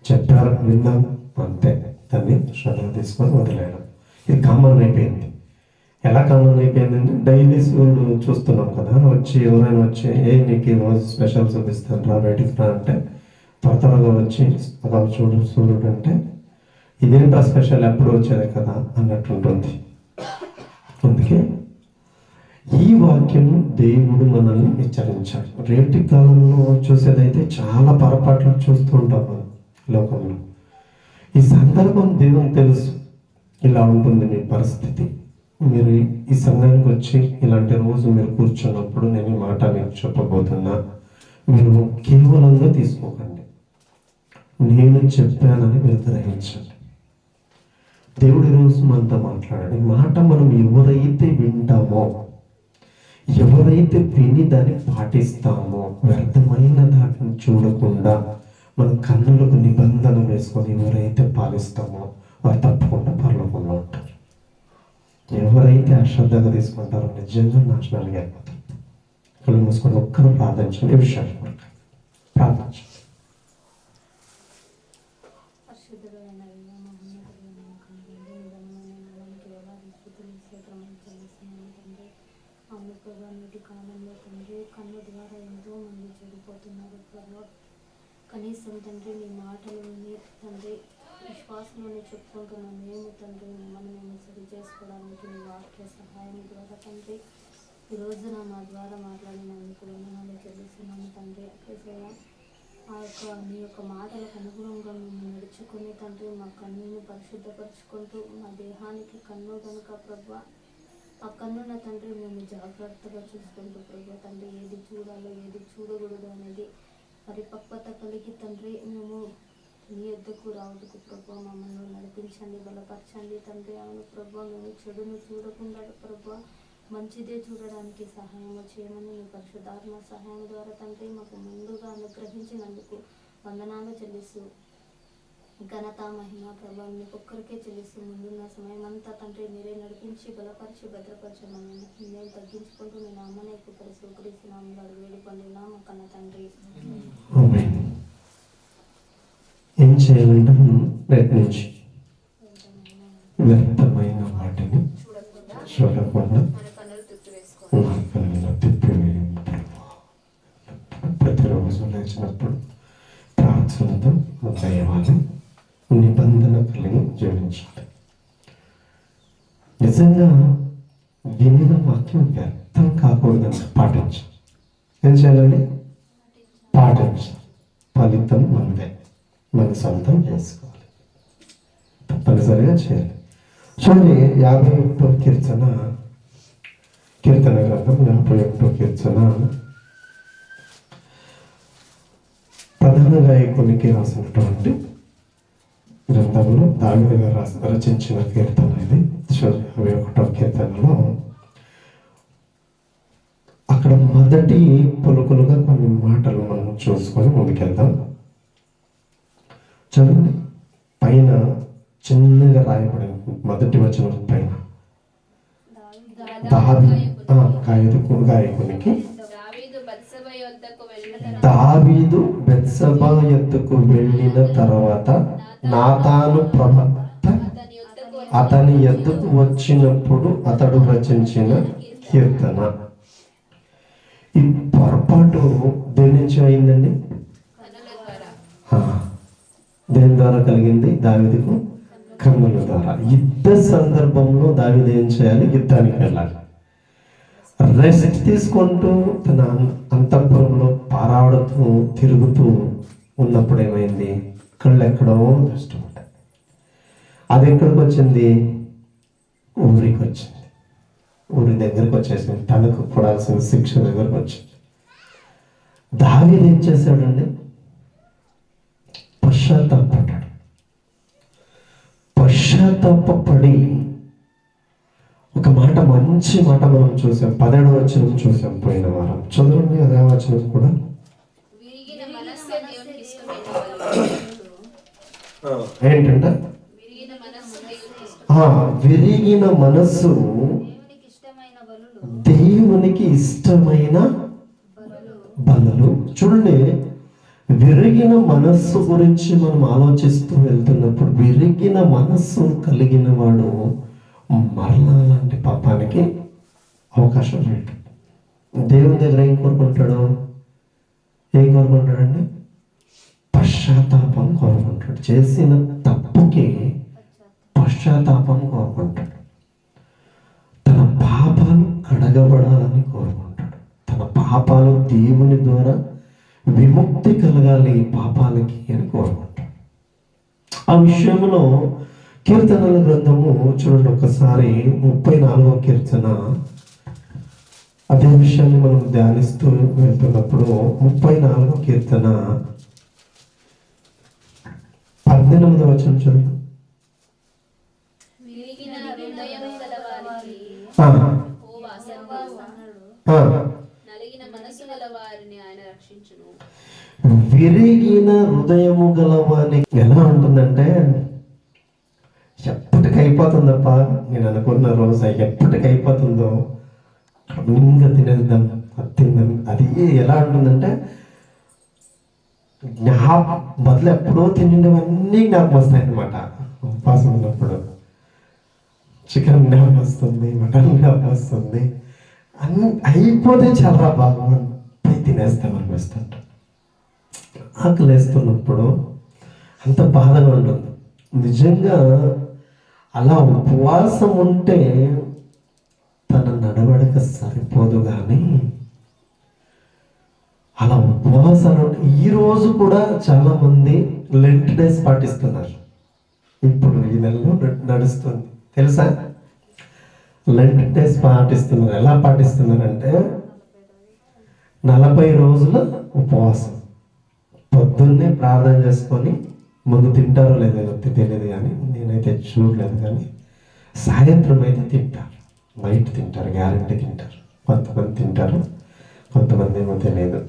చెప్పారు విన్నాం అంతే, దాన్ని శ్రద్ధ తీసుకొని వదిలేయడం. ఇది కామన్ అయిపోయింది. ఎలా కామన్ అయిపోయిందంటే డైలీ సూర్యుడు చూస్తున్నాం కదా, వచ్చి ఎవరైనా వచ్చి నీకు ఈరోజు స్పెషల్ చూపిస్తాను రా బయటికి రా అంటే త్వరగా వచ్చి చూడు సూర్యుడు అంటే ఇదేంటా స్పెషల్ ఎప్పుడు వచ్చేది కదా అన్నట్టు ఉంటుంది. అందుకే ఈ వాక్యము దేవుడు మనల్ని హెచ్చరించాడు. రేపటి కాలంలో చూసేదైతే చాలా పొరపాట్లు చూస్తూ ఉంటాం మనం లోకంలో. ఈ సందర్భం దేవునికి తెలుసు, ఇలా ఉంటుంది మీ పరిస్థితి. మీరు ఈ సంఘానికి వచ్చి ఇలాంటి రోజు మీరు కూర్చున్నప్పుడు నేను ఈ మాట మీకు చెప్పబోతున్నా, మీరు కేవలంగా తీసుకోకండి, నేను చెప్పానని మీరు గ్రహించండి. దేవుడి రోజు మనతో మాట్లాడాడు. ఈ మాట మనం ఎవరైతే వింటామో, ఎవరైతే విని దాన్ని పాటిస్తామో, వ్యర్థమైన దాటిని చూడకుండా మన కన్నులకు నిబంధన వేసుకొని ఎవరైతే పాలిస్తామో వారు తప్పకుండా పరలోకంలో ఉంటారు. ఎవరైతే అశ్రద్ధగా తీసుకుంటారో నిజంగా నాశనానికి అయిపోతారు. కళ్ళు మూసుకొని ఒక్కరు ప్రార్థించండి. ఈ విషయాలు ప్రార్థించండి. కన్ను ద్వారా ఎంతో మంది చెడిపోతున్నారు ప్రభు. కనీసం తండ్రి నీ మాటలు విని తండ్రి విశ్వాసంలోనే చెప్పుకుంటున్నాం మేము తండ్రి, మేము సరి చేసుకోవడానికి నీ వాక్య సహాయం ద్వారా తండ్రి ఈ రోజున మా ద్వారా మాట్లాడినందుకు వందనాలు చెల్లిస్తున్నాము తండ్రి. నీ యొక్క మాటలకు అనుగుణంగా మేము నడుచుకుని తండ్రి మా కన్నుని పరిశుద్ధపరుచుకుంటూ మా దేహానికి కన్ను కనుక ప్రభు, ఆ కన్నున్న తండ్రి మేము జాగ్రత్తగా చూసుకుంటూ ప్రభు తండ్రి ఏది చూడాలో ఏది చూడకూడదు అనేది పరిపక్వత కలిగి తండ్రి మేము నీ యొద్దకు రావడానికి ప్రభు మమ్మల్ని నడిపించండి, బలపరచండి తండ్రి. అవును ప్రభు, మేము చెడును చూడకుండా ప్రభు మంచిదే చూడడానికి సహాయం చేయమని మీ పరిశుద్ధాత్మ సహాయం ద్వారా తండ్రి మాకు ముందుగా అనుగ్రహించినందుకు వందనాలు చెల్లిస్తూ ఘనత మహిమ ప్రభావం మీకు ఒక్కరికే చెల్లిస్తూ ముందున్న సమయం అంతా తండ్రి మీరే నడిపించి బలపరిచి భద్రపరచమని నేను తగ్గించుకుంటూ నేను అమ్మనే కుక్కడి స్వీకరిస్తున్నాము వేడుకొండినా మా కన్న తండ్రి. ఏం చేయాలంటే మనం రేపు నుంచి వ్యర్థమైన వాటిని చూడకుండా ప్రతిరోజు లేచినప్పుడు ప్రార్థనతో దైవాన్ని నిబంధన కలిగి జీవించాలి. నిజంగా వినిన వాక్యం వ్యర్థం కాకూడదని పాటించాలి. ఏం చేయాలండి? పాటించాలి. ఫలితం మనదే, మన సొంతం చేసుకోవాలి, తప్పనిసరిగా చేయాలి. చూడండి 51వ కీర్తన గ్రంథం 51వ కీర్తన ప్రధాన గాయకునికి రాసినటువంటి గ్రంథంలో దావీదు గారు రచించిన కీర్తన ఇది. 51వ కీర్తనలో అక్కడ మొదటి పలుకులుగా కొన్ని మాటలు మనం చూసుకొని ముందుకెళ్దాం. చూడండి, పైన చిన్నగా రాయబడింది మొదటి వచనం పైన గాయకునికి దావీదు బెత్షెబా యొద్దకు వెళ్ళిన తర్వాత నాతాను ప్రవక్త అతని యొద్దకు వచ్చినప్పుడు అతడు రచించిన కీర్తన. ఈ పొరపాటు దేని నుంచి అయిందండి? దేని ద్వారా కలిగింది? దావీదుకు కన్నుల ద్వారా. యుద్ధ సందర్భంలో దావీదు ఏం చేయాలి? యుద్ధానికి వెళ్ళాలి. రెస్ట్ తీసుకుంటూ తన అంతఃపురంలో పారాడుతూ తిరుగుతూ ఉన్నప్పుడు ఏమైంది? కళ్ళు ఎక్కడో దృష్టి ఉంటాయి. అది ఎక్కడికి వచ్చింది? ఊరికి వచ్చింది. ఊరి దగ్గరకు వచ్చేసింది, తనకు పడాల్సిన శిక్ష దగ్గరకు వచ్చింది. దావీదు ఏం చేశాడండి? పశ్చాత్తాపడ్డాడు. పశ్చాత్తాపడి ఒక మాట, మంచి మాట మనం చూసాం. 17వ వచనం చూసాం పోయిన వారం. చదవండి అదే వచనం కూడా. విరిగిన మనస్సే దేవునికి ఇష్టమైన బలులు. ఏంటంటే విరిగిన మనస్సు దేవునికి ఇష్టం. విరిగిన మనస్సు దేవునికి ఇష్టమైన బలులు దేవునికి ఇష్టమైన బలులు. చూడండి, విరిగిన మనస్సు గురించి మనం ఆలోచిస్తూ వెళ్తున్నప్పుడు, విరిగిన మనస్సు కలిగిన వాడు మరలా లాంటి పాపానికి అవకాశం లేదు. దేవుని దగ్గర ఏం కోరుకుంటాడు? పశ్చాత్తాపం కోరుకుంటాడు. చేసిన తప్పుకి పశ్చాత్తాపం కోరుకుంటాడు. తన పాపాలు కడగబడాలని కోరుకుంటాడు. తన పాపాలు దేవుని ద్వారా విముక్తి కలగాలి పాపాలకి అని కోరుకుంటాడు. ఆ విషయంలో కీర్తనల గ్రంథము చూడండి ఒకసారి, 34వ కీర్తన. అదే విషయాన్ని మనం ధ్యానిస్తూ వెళ్తున్నప్పుడు 34వ కీర్తన 18వ వచనం చూడండి. విరిగిన హృదయం గలవారికి యెహోవా అన్నాడు. నలిగిన మనసు గల వారిని ఆయన రక్షించును. విరిగిన హృదయము గలవాని ఎలా ఉంటుందంటే, ఎప్పటికైపోతుందప్ప, నేను అనుకున్న రోజు ఎప్పటికైపోతుందో ఇంకా తినేద్దాం, అది తిందాం. అది ఎలా ఉంటుందంటే, మొదలు ఎప్పుడో తినేవన్నీ జ్ఞాపకం వస్తాయి అన్నమాట. ఉపవాసం ఉన్నప్పుడు చికెన్ జ్ఞాపకం వస్తుంది, మటన్ జ్ఞాపకం వస్తుంది. అన్ని అయిపోతే చాలా బాగా తినేస్తాం అనిపిస్తుంది. ఆకలి వేస్తున్నప్పుడు అంత బాధగా ఉంటుంది. నిజంగా అలా ఉపవాసం ఉంటే తన నడవడిక సరిపోదు, కానీ అలా ఉపవాసాలు ఈ రోజు కూడా చాలా మంది లెంట్ డేస్ పాటిస్తున్నారు. ఇప్పుడు ఈ నెలలో నడుస్తుంది తెలుసా? లెంట్ డేస్ పాటిస్తున్నారు. ఎలా పాటిస్తున్నారంటే 40 రోజుల ఉపవాసం. పొద్దున్నే ప్రార్థన చేసుకొని ముందు తింటారో లేదో తెలియదు, కానీ నేనైతే చూడలేదు. కానీ సాయంత్రం అయితే తింటారు, నైట్ తింటారు, గ్యారెంటీ తింటారు. కొంతమంది తింటారు, కొంతమంది ఏమో తెలియదు.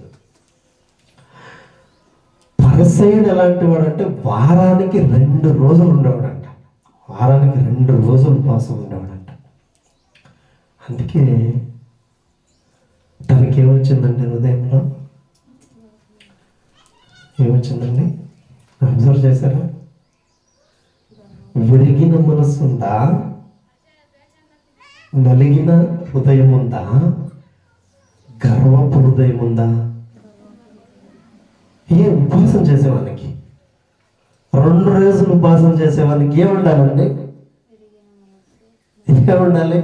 పరిసయ్యుడు ఎలాంటి వాడంటే వారానికి 2 రోజులు ఉండేవాడంట. వారానికి 2 రోజులు ఉపవాసం ఉండేవాడంట. అందుకే తనకి ఏమొచ్చిందండి? హృదయంలో ఏమొచ్చిందండి? అబ్జర్వ్ చేశారా? విరిగిన మనస్సు ఉందా? నలిగిన హృదయం ఉందా? గర్వపు హృదయం ఉందా? ఏ ఉపవాసం చేసేవానికి, 2 రోజులు ఉపవాసం చేసేవానికి ఏముండాలండి? ఏముండాలి?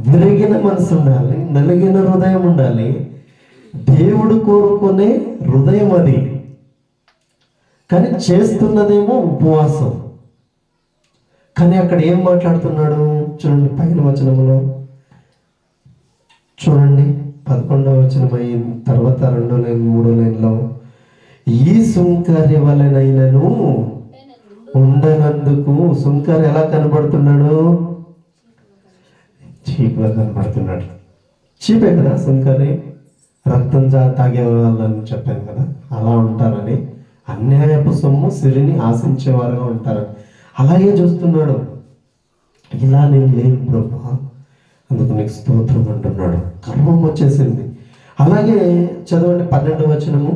విరిగిన మనసు ఉండాలి, నలిగిన హృదయం ఉండాలి. దేవుడు కోరుకునే హృదయం అది. కానీ చేస్తున్నదేమో ఉపవాసం. కానీ అక్కడ ఏం మాట్లాడుతున్నాడు చూడండి, పైన వచనంలో చూడండి, 11వ వచనం అయిన తర్వాత 2వ లైన్ 3వ లైన్లో, ఈ సుంకరి వలనైనను ఉండనందుకు. సుంకరి ఎలా కనబడుతున్నాడు? చీప్గా కనబడుతున్నాడు. చీపే కదా సుంకరి. రక్తం తాగే వాళ్ళని చెప్పాను కదా, అలా ఉంటారని. అన్యాయపు సొమ్ము సిరిని ఆశించేవారుగా ఉంటారని అలాగే చూస్తున్నాడు. ఇలా నేను లేను ప్రభా, అందుకు నీకు స్తోత్రం అంటున్నాడు. గర్వం వచ్చేసింది. అలాగే చదవండి 12వ వచనము,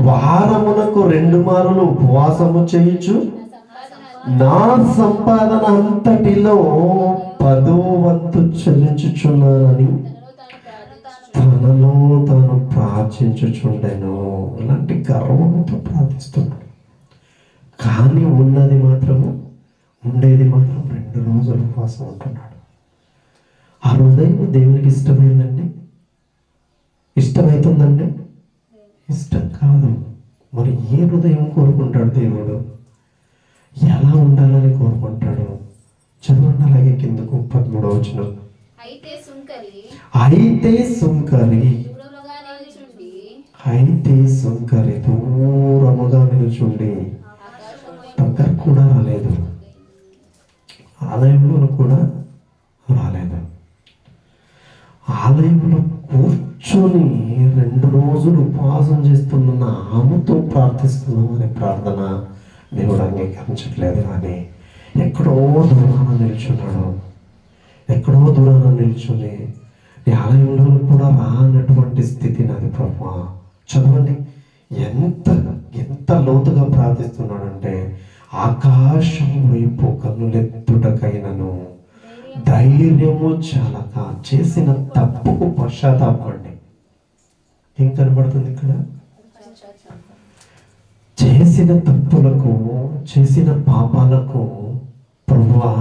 వారమునకు 2 మారులు ఉపవాసము చేయుచు నా సంపాదన అంతటిలో 10వ వంతు చెల్లించుచున్నానని తనలో తాను ప్రార్థించుచుండెను. ఇలాంటి గర్వంతో ప్రార్థిస్తున్నాడు. కానీ ఉండేది మాత్రం 2 రోజులు ఉపవాసం ఉంటున్నాడు. ఆ హృదయం దేవునికి ఇష్టమైందండి? ఇష్టమవుతుందండి? ఇష్టం కాదు. మరి ఏ హృదయం కోరుకుంటాడు దేవుడు? ఎలా ఉండాలని కోరుకుంటాడు? ఎందుకు? 13వ వచనం. అయితే సుంకరి అయితే సుంకరి దూరముగా నిలుచుండి అయితే సుంకరి దూరముగా నిలుచుండి దగ్గర కూడా రాలేదు, ఆలయంలో కూడా రాలేదు. ఆలయంలో కూర్చొని 2 రోజులు ఉపవాసం చేస్తున్న ఆమెతో ప్రార్థిస్తున్నాం అనే ప్రార్థన దేవుడు అంగీకరించట్లేదు. కానీ ఎక్కడో దూరాన నిల్చున్నాడు, ఎక్కడో దూరాన నిల్చుని నీ ఆలయంలో కూడా రానటువంటి స్థితి నాది ప్రభువా. చదవండి, ఎంత లోతుగా ప్రార్థిస్తున్నాడంటే, ఆకాశం వైపు కన్నులెత్తుటకైనను ధైర్యము చాలక చేసిన తప్పుకు పశ్చాత్తాపండి. ఏం కనబడుతుంది ఇక్కడ? చేసిన తప్పులకు, చేసిన పాపాలకు ప్రభువా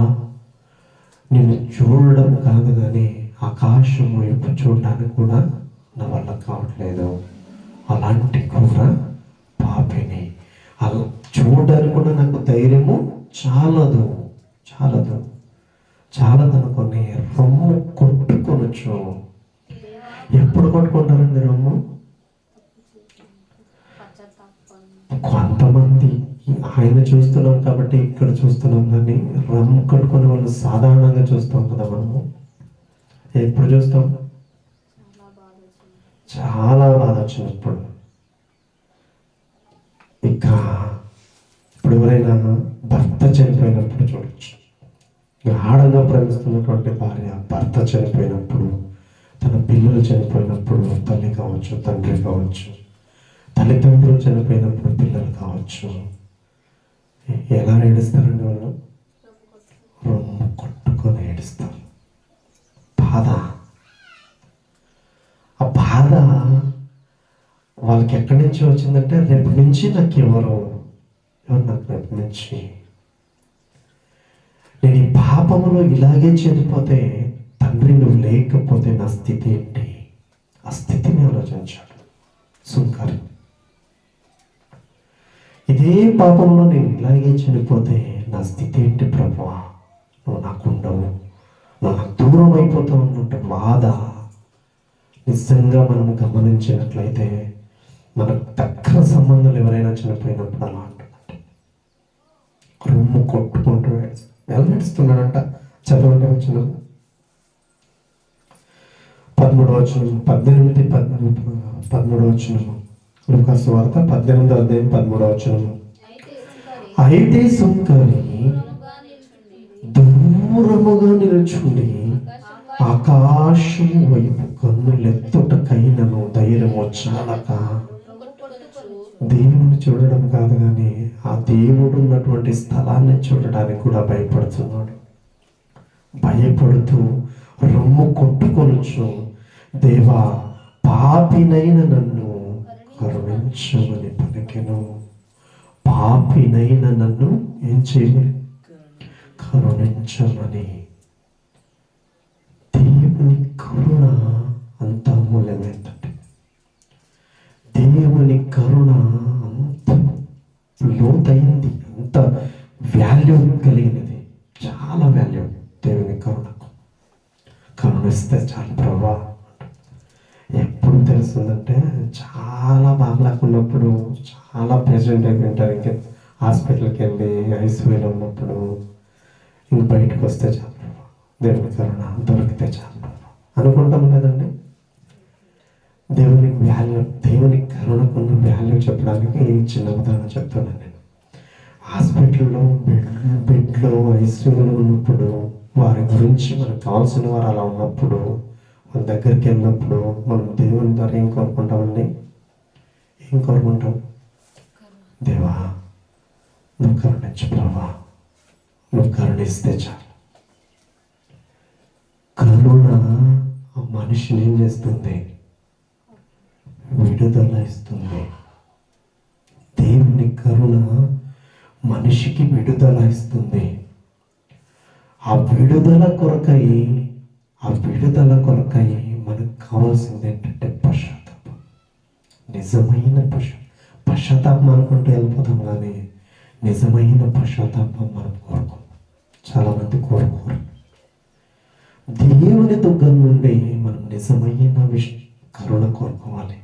నిన్ను చూడడం కాదు కానీ ఆకాశం వైపు చూడడానికి కూడా నా వల్ల కావట్లేదు. అలాంటి కూడా పాపిని, అలా చూడడానికి కూడా నాకు ధైర్యము చాలదనుకొని రొమ్ము కొట్టుకొనొచ్చు. ఎప్పుడు కొట్టుకుంటారండి రొమ్ము? కొంతమంది ఆయన చూస్తున్నాం కాబట్టి ఇక్కడ చూస్తున్నాం, కానీ రొమ్ము కొట్టుకునే వాళ్ళు సాధారణంగా చూస్తాం కదా మనము. ఎప్పుడు చూస్తాం? చాలా బాధ వచ్చినప్పుడు. ఇప్పుడు ఎవరైనా భర్త చనిపోయినప్పుడు చూడొచ్చు. గాఢంగా ప్రేమిస్తున్నటువంటి భార్య భర్త చనిపోయినప్పుడు, తన పిల్లలు చనిపోయినప్పుడు, తల్లి కావచ్చు, తండ్రి కావచ్చు, తల్లిదండ్రులు చనిపోయినప్పుడు పిల్లలు కావచ్చు, ఎలా ఏడుస్తారండి వాళ్ళు? రొమ్ము కొట్టుకొని ఏడుస్తారు. బాధ, ఆ బాధ వాళ్ళకి ఎక్కడి నుంచి వచ్చిందంటే, రేపు నుంచి నాకు ఎవరు నాకు రేపు నుంచి నేను ఈ పాపములో ఇలాగే చనిపోతే, తండ్రి నువ్వు లేకపోతే నా స్థితి ఏంటి? ఆ స్థితిని ఆలోచించాడు సుంకరి. ఇదే పాపంలో నేను ఇలాగే చనిపోతే నా స్థితి ఏంటి ప్రభువా? నువ్వు నాకుండవు, నువ్వు నాకు దూరం అయిపోతావు అన్నట్టు బాధ. నిజంగా మనం గమనించినట్లయితే మన దగ్గర సంబంధాలు ఎవరైనా చనిపోయినప్పుడు అలా అంటుందంటే రొమ్ము కొట్టుకుంటూ ఎలా నడుస్తున్నాడంట. చదవండి వచ్చిన 13వ వచనం, 13వ వచనము, లూకాసు వార్త 18వ అధ్యాయం 13వ వచనము. అయితే సుంకరి దూరముగా నిలుచుండి ఆకాశం వైపు కన్నులెత్తుటకైనను ధైర్యము చాలక, దేవుని చూడడం కాదు కానీ ఆ దేవుడు ఉన్నటువంటి స్థలాన్ని చూడడానికి కూడా భయపడుతున్నాడు. భయపడుతూ రొమ్ము కొట్టుకొనొచ్చు, దేవా పాపినైన నన్ను కరుణించమని పలికెను. పాపినైన నన్ను ఏం చేయమని? కరుణించమని. దేవుని కరుణ అంత అమూల్యమైందండి. దేవుని కరుణ అంత లోతైంది, అంత వాల్యూ కలిగినది, చాలా వాల్యూ దేవుని కరుణకు. కరుణిస్తే చాలు ప్రభా. ఎప్పుడు తెలుస్తుందంటే, చాలా బాగలేకున్నప్పుడు, చాలా పేషెంట్ అయిపోయింటారు, ఇంక హాస్పిటల్కి వెళ్ళి ఐసీయూలో ఉన్నప్పుడు, ఇంక బయటకు వస్తే చాలు ప్రభా, దేవుని కరుణ దొరికితే చాలు ప్రభా అనుకుంటాం కదండి. దేవుని కరుణకున్న వాల్యూ చెప్పడానికి చిన్న ఉదాహరణ చెప్తున్నాను నేను. హాస్పిటల్లో బెడ్లో ఐసీయూలో ఉన్నప్పుడు వారి గురించి మనకు కావాల్సిన వారు అలా ఉన్నప్పుడు, మన దగ్గరికి వెళ్ళినప్పుడు మనం దేవుని ద్వారా ఏం కోరుకుంటామండి? ఏం కోరుకుంటాం? దేవా నువ్వు కరుణించు ప్రభా, నువ్వు కరుణిస్తే చాలు. కరుణ ఆ మనిషిని ఏం చేస్తుంది? విడుదల ఇస్తుంది. దేవుని కరుణ మనిషికి విడుదల ఇస్తుంది. ఆ విడుదల కొరకై మనకు కావాల్సింది ఏంటంటే పశ్చాత్తాపం. నిజమైన పశ్చాత్తాపం అనుకుంటూ వెళ్ళిపోతాం, కానీ నిజమైన పశ్చాత్తాపం మనం కోరుకోం. చాలామంది కోరుకోరు. దేవుని దగ్గర నుండి మనం నిజమైన కరుణ కోరుకోవాలి.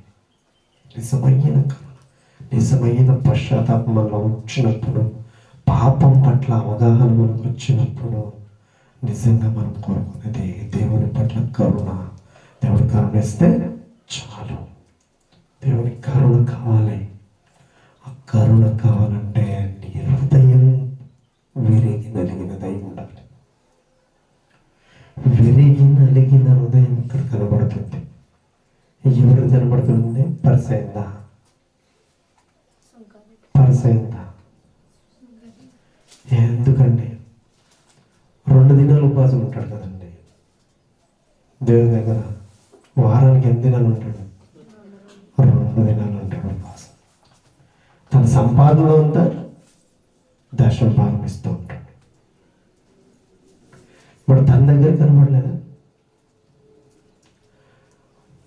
నిజమైన కరుణ, నిజమైన పశ్చాత్తాపం మనలో వచ్చినప్పుడు, పాపం పట్ల అవగాహన మనకు వచ్చినప్పుడు నిజంగా మనం కోరుకునేది దేవుని పట్ల కరుణ. దేవుడు కరుణిస్తే చాలు. దేవుని కరుణ కావాలి. ఆ కరుణ కావాలంటే నీ హృదయం విరిగి నలిగినదై ఉండాలి. విరిగి నలిగిన హృదయం ఇక్కడ కనబడుతుంది. ఎవరికి కనబడుతుంది? పరిసైందా? పరిసైందా? ఎందుకండి 2 దినాలు ఉపవాసం ఉంటాడు కదండి దేవుని దగ్గర. వారానికి ఎన్ని దినాలు ఉంటాడు? 2 దినాలు ఉంటాడు ఉపవాసం. తన సంపాదనలో అంతా దశమ భాగం ఇస్తూ ఉంటాడు. ఇప్పుడు తన దగ్గర కనబడలేదా?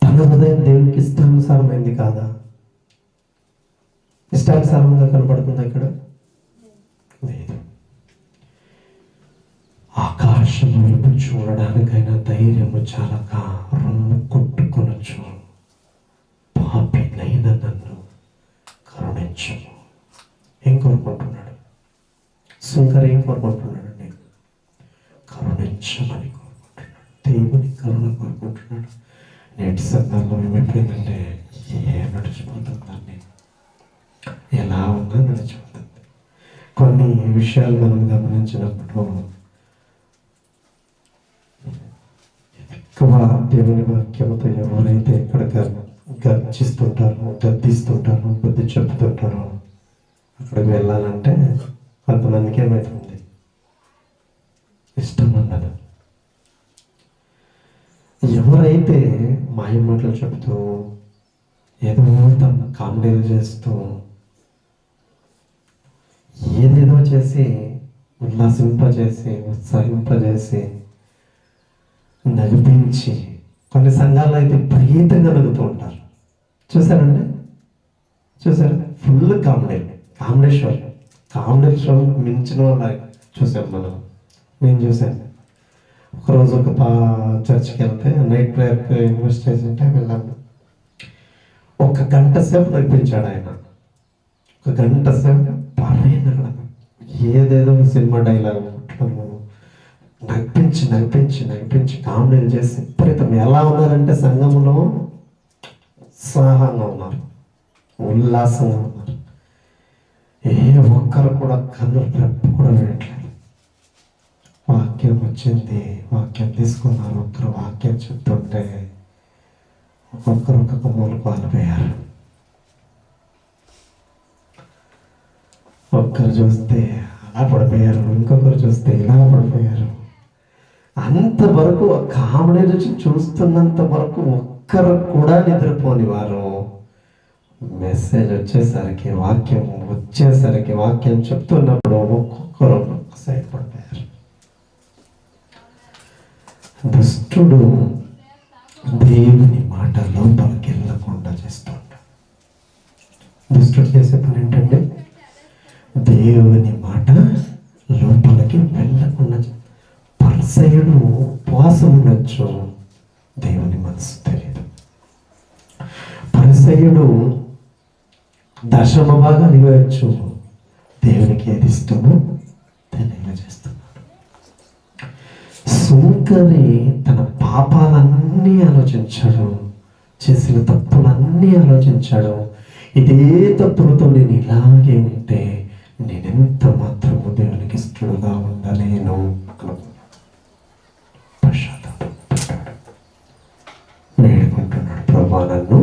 తన హృదయం దేవునికి ఇష్టానుసారమైంది కాదా? ఇష్టానుసారంగా కనబడుతుంది ఇక్కడ లేదు. ఆకాశం వైపు చూడడానికైనా ధైర్యము చాలక రొమ్ము కొట్టుకొనొచ్చు. పాపినైన నన్ను కరుణించు. ఏం కోరుకుంటున్నాడు? సుంకర్ ఏం కోరుకుంటున్నాడండి? కరుణించమని కోరుకుంటున్నాడు. దేవుని కరుణ కోరుకుంటున్నాడు. నేటి సందర్భంలో ఏమైపోయిందంటే నడిచిపోతుందండి. ఎలా ఉన్నా నడిచిపోతుంది. కొన్ని విషయాలు మనం గమనించినప్పుడు ఎక్కువ దేవుని వాక్యంతో ఎవరైతే ఇక్కడ గర్జిస్తుంటారో, గద్దిస్తుంటారో, బుద్ధి చెప్తుంటారో అక్కడికి వెళ్ళాలంటే కొంతమందికి ఏమవుతుంది? ఇష్టం ఉండదు. ఎవరైతే మాయ మాటలు చెప్తూ ఏదో తన కామెడీలు చేస్తూ ఏదేదో చేసి ఉల్లాసింపజేసి ఉత్సాహింపజేసి నగిపించి, కొన్ని సంఘాల్లో అయితే విపరీతంగా నవ్వుతూ ఉంటారు. చూసారండి? చూసారు? ఫుల్ కామెడీ షో మించిన వాళ్ళ చూసాం మనం. నేను చూశాను. ఒకరోజు ఒక చర్చ్కి వెళ్తే నైట్ ప్రేయర్కి ఇన్వెస్ట్ చేసి ఉంటే వెళ్ళాను. 1 గంట సేపు నడిపించాడు ఆయన. 1 గంట సేపు పర్లేదు ఏదేదో సినిమా డైలాగ్ నడిపించి కామెడీలు చేసి విపరీతం. ఎలా ఉన్నారంటే సంఘంలో ఉత్సాహంగా ఉన్నారు, ఉల్లాసంగా ఉన్నారు. ఏ ఒక్కరు కూడా కన్ను రెప్ప కూడా వేయట్లేదు. వాక్యం వచ్చింది, వాక్యం తీసుకున్నారు. ఒక్కరు వాక్యం చెప్తుంటే ఒక్కొక్కరు ఒక్కొక్క మూలకు వాలిపోయారు. ఒక్కరు చూస్తే అలా పడిపోయారు, ఇంకొకరు చూస్తే ఇలా పడిపోయారు. అంతవరకు కామెడీ రుచి చూస్తున్నంత వరకు ఒక్కరు కూడా నిద్రపోని వారు. మెసేజ్ వచ్చేసరికి, వాక్యం చెప్తున్నప్పుడు ఒక్కొక్కరు ఒక్కొక్క సైడ్ పడిపోయారు. దుష్టుడు దేవుని మాట లోపలికి వెళ్ళకుండా చేస్తుంటాడు. దుష్టుడు చేసే పని ఏంటంటే దేవుని మాట లోపలికి వెళ్ళకుండా. పరిసయ్యుడు ఉపవాసం ఉండొచ్చు, దేవుని మనసు తెలియదు. పరిసయ్యుడు దశమ భాగాలు ఇవ్వచ్చు, దేవునికి ఏది ఇష్టమో తెలియజేస్తున్నాడు. సుంకరి తన పాపాలన్నీ ఆలోచించాడు, చేసిన తప్పులన్నీ ఆలోచించాడు. ఇదే తప్పులతో నేను ఇలాగే ఉంటే నేనెంత మాత్రము దేవునికి ఇష్టడుగా ఉండలేను అనుకున్నాడు. పశ్చాత్తాపడ్డాడు, వేడుకుంటున్నాడు, ప్రభా నన్ను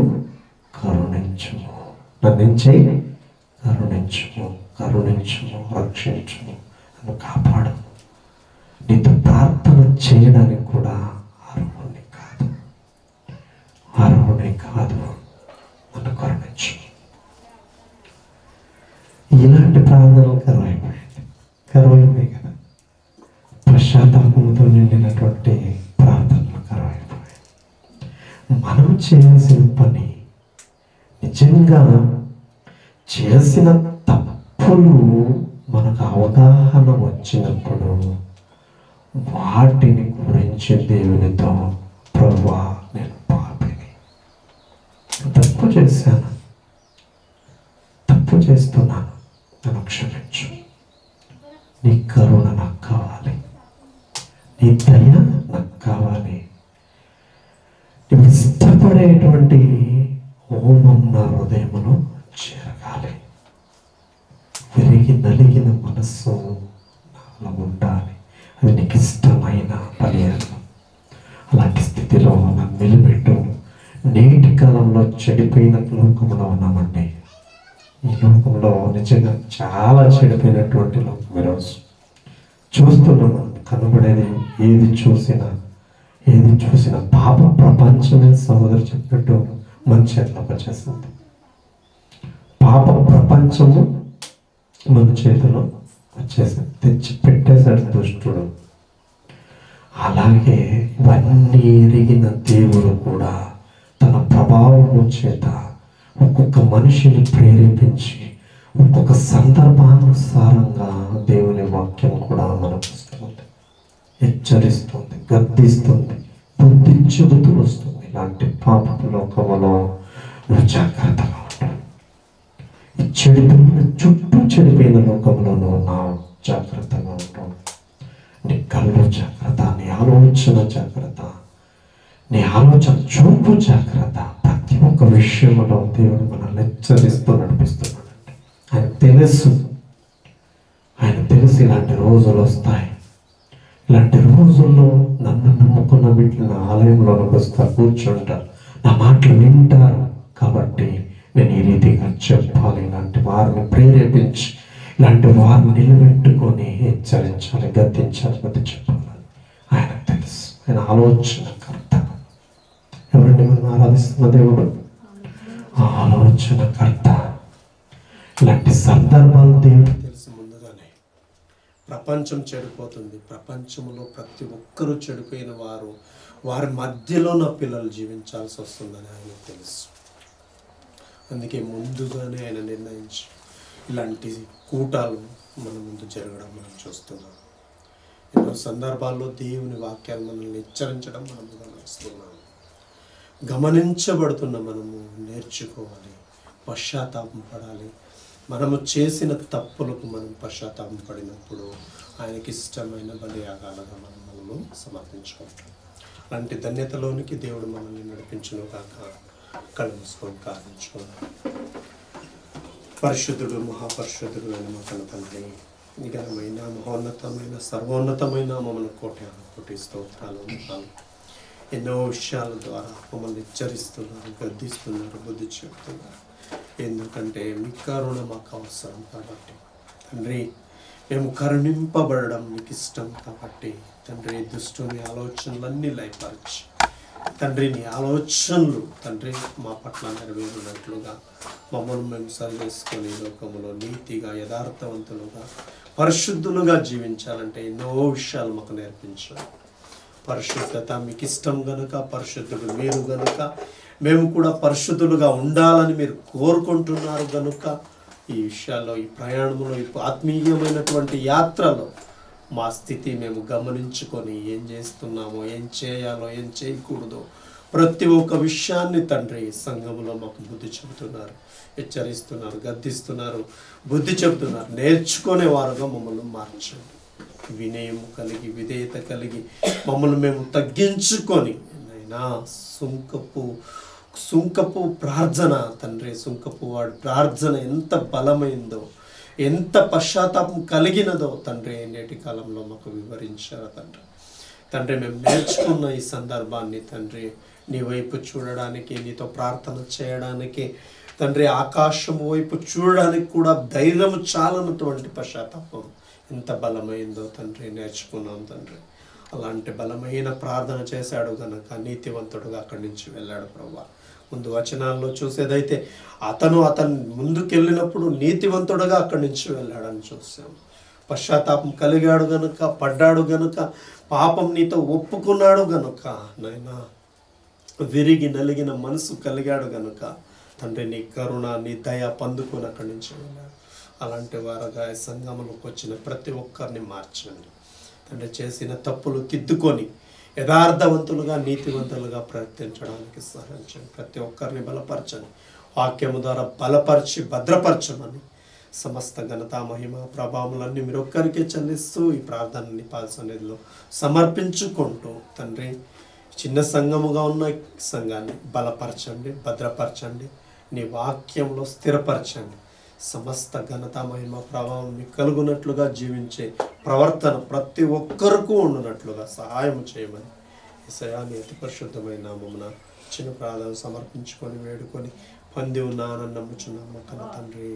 కరుణించుము, నన్నించే కరుణించుము, రక్షించుము, నన్ను కాపాడు. నీతో ప్రార్థన చేయడానికి కూడా అర్హుడే కాదు, నన్ను కరుణించు. ఇలాంటి ప్రార్థనలు కరువైపోయాయి కదా. పశ్చాత్తాపంతో నిండినటువంటి ప్రార్థనలు కరువైపోయాయి. మనం చేయాల్సిన పని, నిజంగా చేసిన తప్పులు మనకు అవగాహన వచ్చినప్పుడు వాటిని గురించి దేవునితో, ప్రభువా నేను పాపిని, తప్పు చేశాను, తప్పు చేస్తున్నాను, నన్ను క్షమించు, నీ కరుణ నాకు కావాలి, నీ దయ నాకు కావాలి, నువ్వు ఇష్టపడేటువంటి హోమం నా హృదయములో చేరగాలి, విరిగి నలిగిన మనస్సు నాలో ఉండాలి, అది నీకు ఇష్టమైన బలియాగం. అలాంటి స్థితిలో నన్ను నిలబెట్టు. నేటి కాలంలో చెడిపోయిన లోకంలో ఉన్నామండి. ఈ లోకంలో నిజంగా చాలా చెడిపోయినటువంటి లోకం ఈరోజు చూస్తున్నాము. కనబడేది ఏది చూసినా పాప ప్రపంచమే సహోదరు చెప్పినట్టు మన చేతిలోకి వచ్చేస్తుంది. పాప ప్రపంచము మన చేతిలో వచ్చేసి తెచ్చి పెట్టేశాడు దుష్టుడు. అలాగే ఇవన్నీ ఎరిగిన దేవుడు కూడా తన ప్రభావము చేత ఒక్కొక్క మనిషిని ప్రేరేపించి ఒక్కొక్క సందర్భానుసారంగా దేవుని వాక్యం కూడా మనకు వస్తుంది, హెచ్చరిస్తుంది, గద్దిస్తుంది, బుద్ధి చెబుతూ వస్తుంది. ఇలాంటి పాపపు లోకములో నువ్వు జాగ్రత్తగా ఉంటావు. ఈ చుట్టూ చెడిపోయిన లోకంలో నువ్వు జాగ్రత్తగా ఉంటావు. నీ కళ్ళు జాగ్రత్త, నీ ఆలోచన జాగ్రత్త, నీ ఆలోచన చూపు జాగ్రత్త. ప్రతి ఒక్క విషయంలో దేవుడు మనల్ని హెచ్చరిస్తూ నడిపిస్తున్నాడు. ఆయన తెలుసు ఇలాంటి రోజులు వస్తాయి. ఇలాంటి రోజుల్లో నన్ను నమ్ముకున్న వీటిని నా ఆలయంలోకి వస్తా కూర్చుంటారు, నా మాటలు వింటారు. కాబట్టి నేను ఈ రీతిగా చెప్పాలి, ఇలాంటి వారిని ప్రేరేపించి ఇలాంటి వారిని నిలబెట్టుకొని హెచ్చరించాలి, గద్దించాలి, బుద్ధి చెప్పాలని ఆయనకు తెలుసు. ఆయన ఆలోచనకర్త. ఎవరండి మనం ఆరాధిస్తున్న దేవుడు? ఆలోచనకర్త. ఇలాంటి సందర్భాలు దేవుడు తెలుసు ముందుగానే. ప్రపంచం చెడిపోతుంది, ప్రపంచంలో ప్రతి ఒక్కరూ చెడిపోయిన వారి మధ్యలో నా పిల్లలు జీవించాల్సి వస్తుందని ఆయనకు తెలుసు. అందుకే ముందుగానే ఆయన నిర్ణయించి ఇలాంటి కూటాలు మన ముందు జరగడం మనం చూస్తున్నాం. ఎన్నో సందర్భాల్లో దేవుని వాక్యాలు మనల్ని హెచ్చరించడం మనం గమనిస్తున్నాం. గమనించబడుతున్న మనము నేర్చుకోవాలి, పశ్చాత్తాపం పడాలి. మనము చేసిన తప్పులకు మనం పశ్చాత్తాపం పడినప్పుడు ఆయనకి ఇష్టమైన బలియాగాలుగా మనము సమర్పించుకుంటాం. అలాంటి ధన్యతలోనికి దేవుడు మనల్ని నడిపించును కాక. కళ్ళు మూసుకొని ప్రార్థించుకోవాలి. పరిశుద్ధుడు, మహాపరిశుద్ధుడు అయిన మా కన్న తండ్రి, నిఘనమైన మహోన్నతమైన సర్వోన్నతమైన మమ్మల్ని కోటి స్తోత్రాలు ఉన్నాను. ఎన్నో విషయాల ద్వారా మమ్మల్ని హెచ్చరిస్తున్నారు, గద్దిస్తున్నారు, బుద్ధి చెప్తున్నారు. ఎందుకంటే మీ కరుణ మాకు అవసరం కాబట్టి తండ్రి, మేము కరుణింపబడడం మీకు ఇష్టం కాబట్టి తండ్రి, దుష్టుని ఆలోచనలన్నీ లయపరచి తండ్రి, నీ ఆలోచనలు తండ్రి మా పట్ల నెరవేరినట్లుగా మమ్మల్ని మేము సరి చేసుకొని లోకంలో నీతిగా, యథార్థవంతులుగా, పరిశుద్ధులుగా జీవించాలంటే ఎన్నో విషయాలు మాకు నేర్పించాలి. పరిశుద్ధత మీకు ఇష్టం గనుక, పరిశుద్ధుడు మీరు గనుక, మేము కూడా పరిశుద్ధులుగా ఉండాలని మీరు కోరుకుంటున్నారు గనుక ఈ విషయాల్లో, ఈ ప్రయాణంలో, ఈ ఆత్మీయమైనటువంటి యాత్రలో మా స్థితి మేము గమనించుకొని ఏం చేస్తున్నామో, ఏం చేయాలో, ఏం చేయకూడదో ప్రతి ఒక్క విషయాన్ని తండ్రి సంఘంలో మాకు బుద్ధి చెబుతున్నారు, హెచ్చరిస్తున్నారు, గద్దిస్తున్నారు, బుద్ధి చెబుతున్నారు. నేర్చుకునే వారుగా మమ్మల్ని మార్చండి. వినయం కలిగి, విధేయత కలిగి మమ్మల్ని మేము తగ్గించుకొని నైనా సుంకపు ప్రార్థన తండ్రి, సుంకపు వాడి ప్రార్థన ఎంత బలమైందో, ఎంత పశ్చాత్తాపం కలిగినదో తండ్రి నేటి కాలంలో మాకు వివరించారు తండ్రి. మేము నేర్చుకున్న ఈ సందర్భాన్ని తండ్రి నీ వైపు చూడడానికి, నీతో ప్రార్థన చేయడానికి తండ్రి, ఆకాశం వైపు చూడడానికి కూడా ధైర్యం చాలనటువంటి పశ్చాత్తాపం ఎంత బలమైందో తండ్రి నేర్చుకున్నాం తండ్రి. అలాంటి బలమైన ప్రార్థన చేశాడు కనుక నీతివంతుడుగా అక్కడి నుంచి వెళ్ళాడు ప్రభువా. ముందు వచనాల్లో చూసేదైతే అతను ముందుకెళ్ళినప్పుడు నీతివంతుడుగా అక్కడి నుంచి వెళ్ళాడని చూసాము. పశ్చాత్తాపం కలిగాడు గనుక, పడ్డాడు గనుక, పాపం నీతో ఒప్పుకున్నాడు గనుక, నాయనా విరిగి నలిగిన మనసు కలిగాడు గనుక తండ్రి నీ కరుణ, నీ దయ పొందుకొని అక్కడి నుంచి వెళ్ళాడు. అలాంటి వారుగా సంఘములకు వచ్చిన ప్రతి ఒక్కరిని మార్చండి తండ్రి చేసిన తప్పులు తిద్దుకొని యథార్థవంతులుగా నీతివంతులుగా ప్రవర్తించడానికి సహాయం చేయండి. ప్రతి ఒక్కరిని బలపరచండి, వాక్యము ద్వారా బలపరిచి భద్రపరచమని సమస్త ఘనత మహిమ ప్రభావములన్నీ మీరు ఒక్కరికే చెల్లిస్తూ ఈ ప్రార్థనని పాద సన్నిధిలో సమర్పించుకుంటూ తండ్రి చిన్న సంఘముగా ఉన్న సంఘాన్ని బలపరచండి, భద్రపరచండి, నీ వాక్యంలో స్థిరపరచండి. సమస్త ఘనత మహిమ ప్రభావం మీకు కలుగునట్లుగా జీవించే ప్రవర్తన ప్రతి ఒక్కరికి ఉండునట్లుగా సహాయం చేయమని యేసయ్యా నీ అతి పరిశుద్ధమైన నామమున చిన్న ప్రార్థన సమర్పించుకొని వేడుకొని పొంది ఉన్నానని నమ్ముచున్నాము కన్న తండ్రి.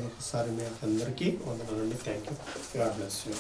ఒకసారి మీ అందరికీ వందనాలండి. Thank you. God bless you.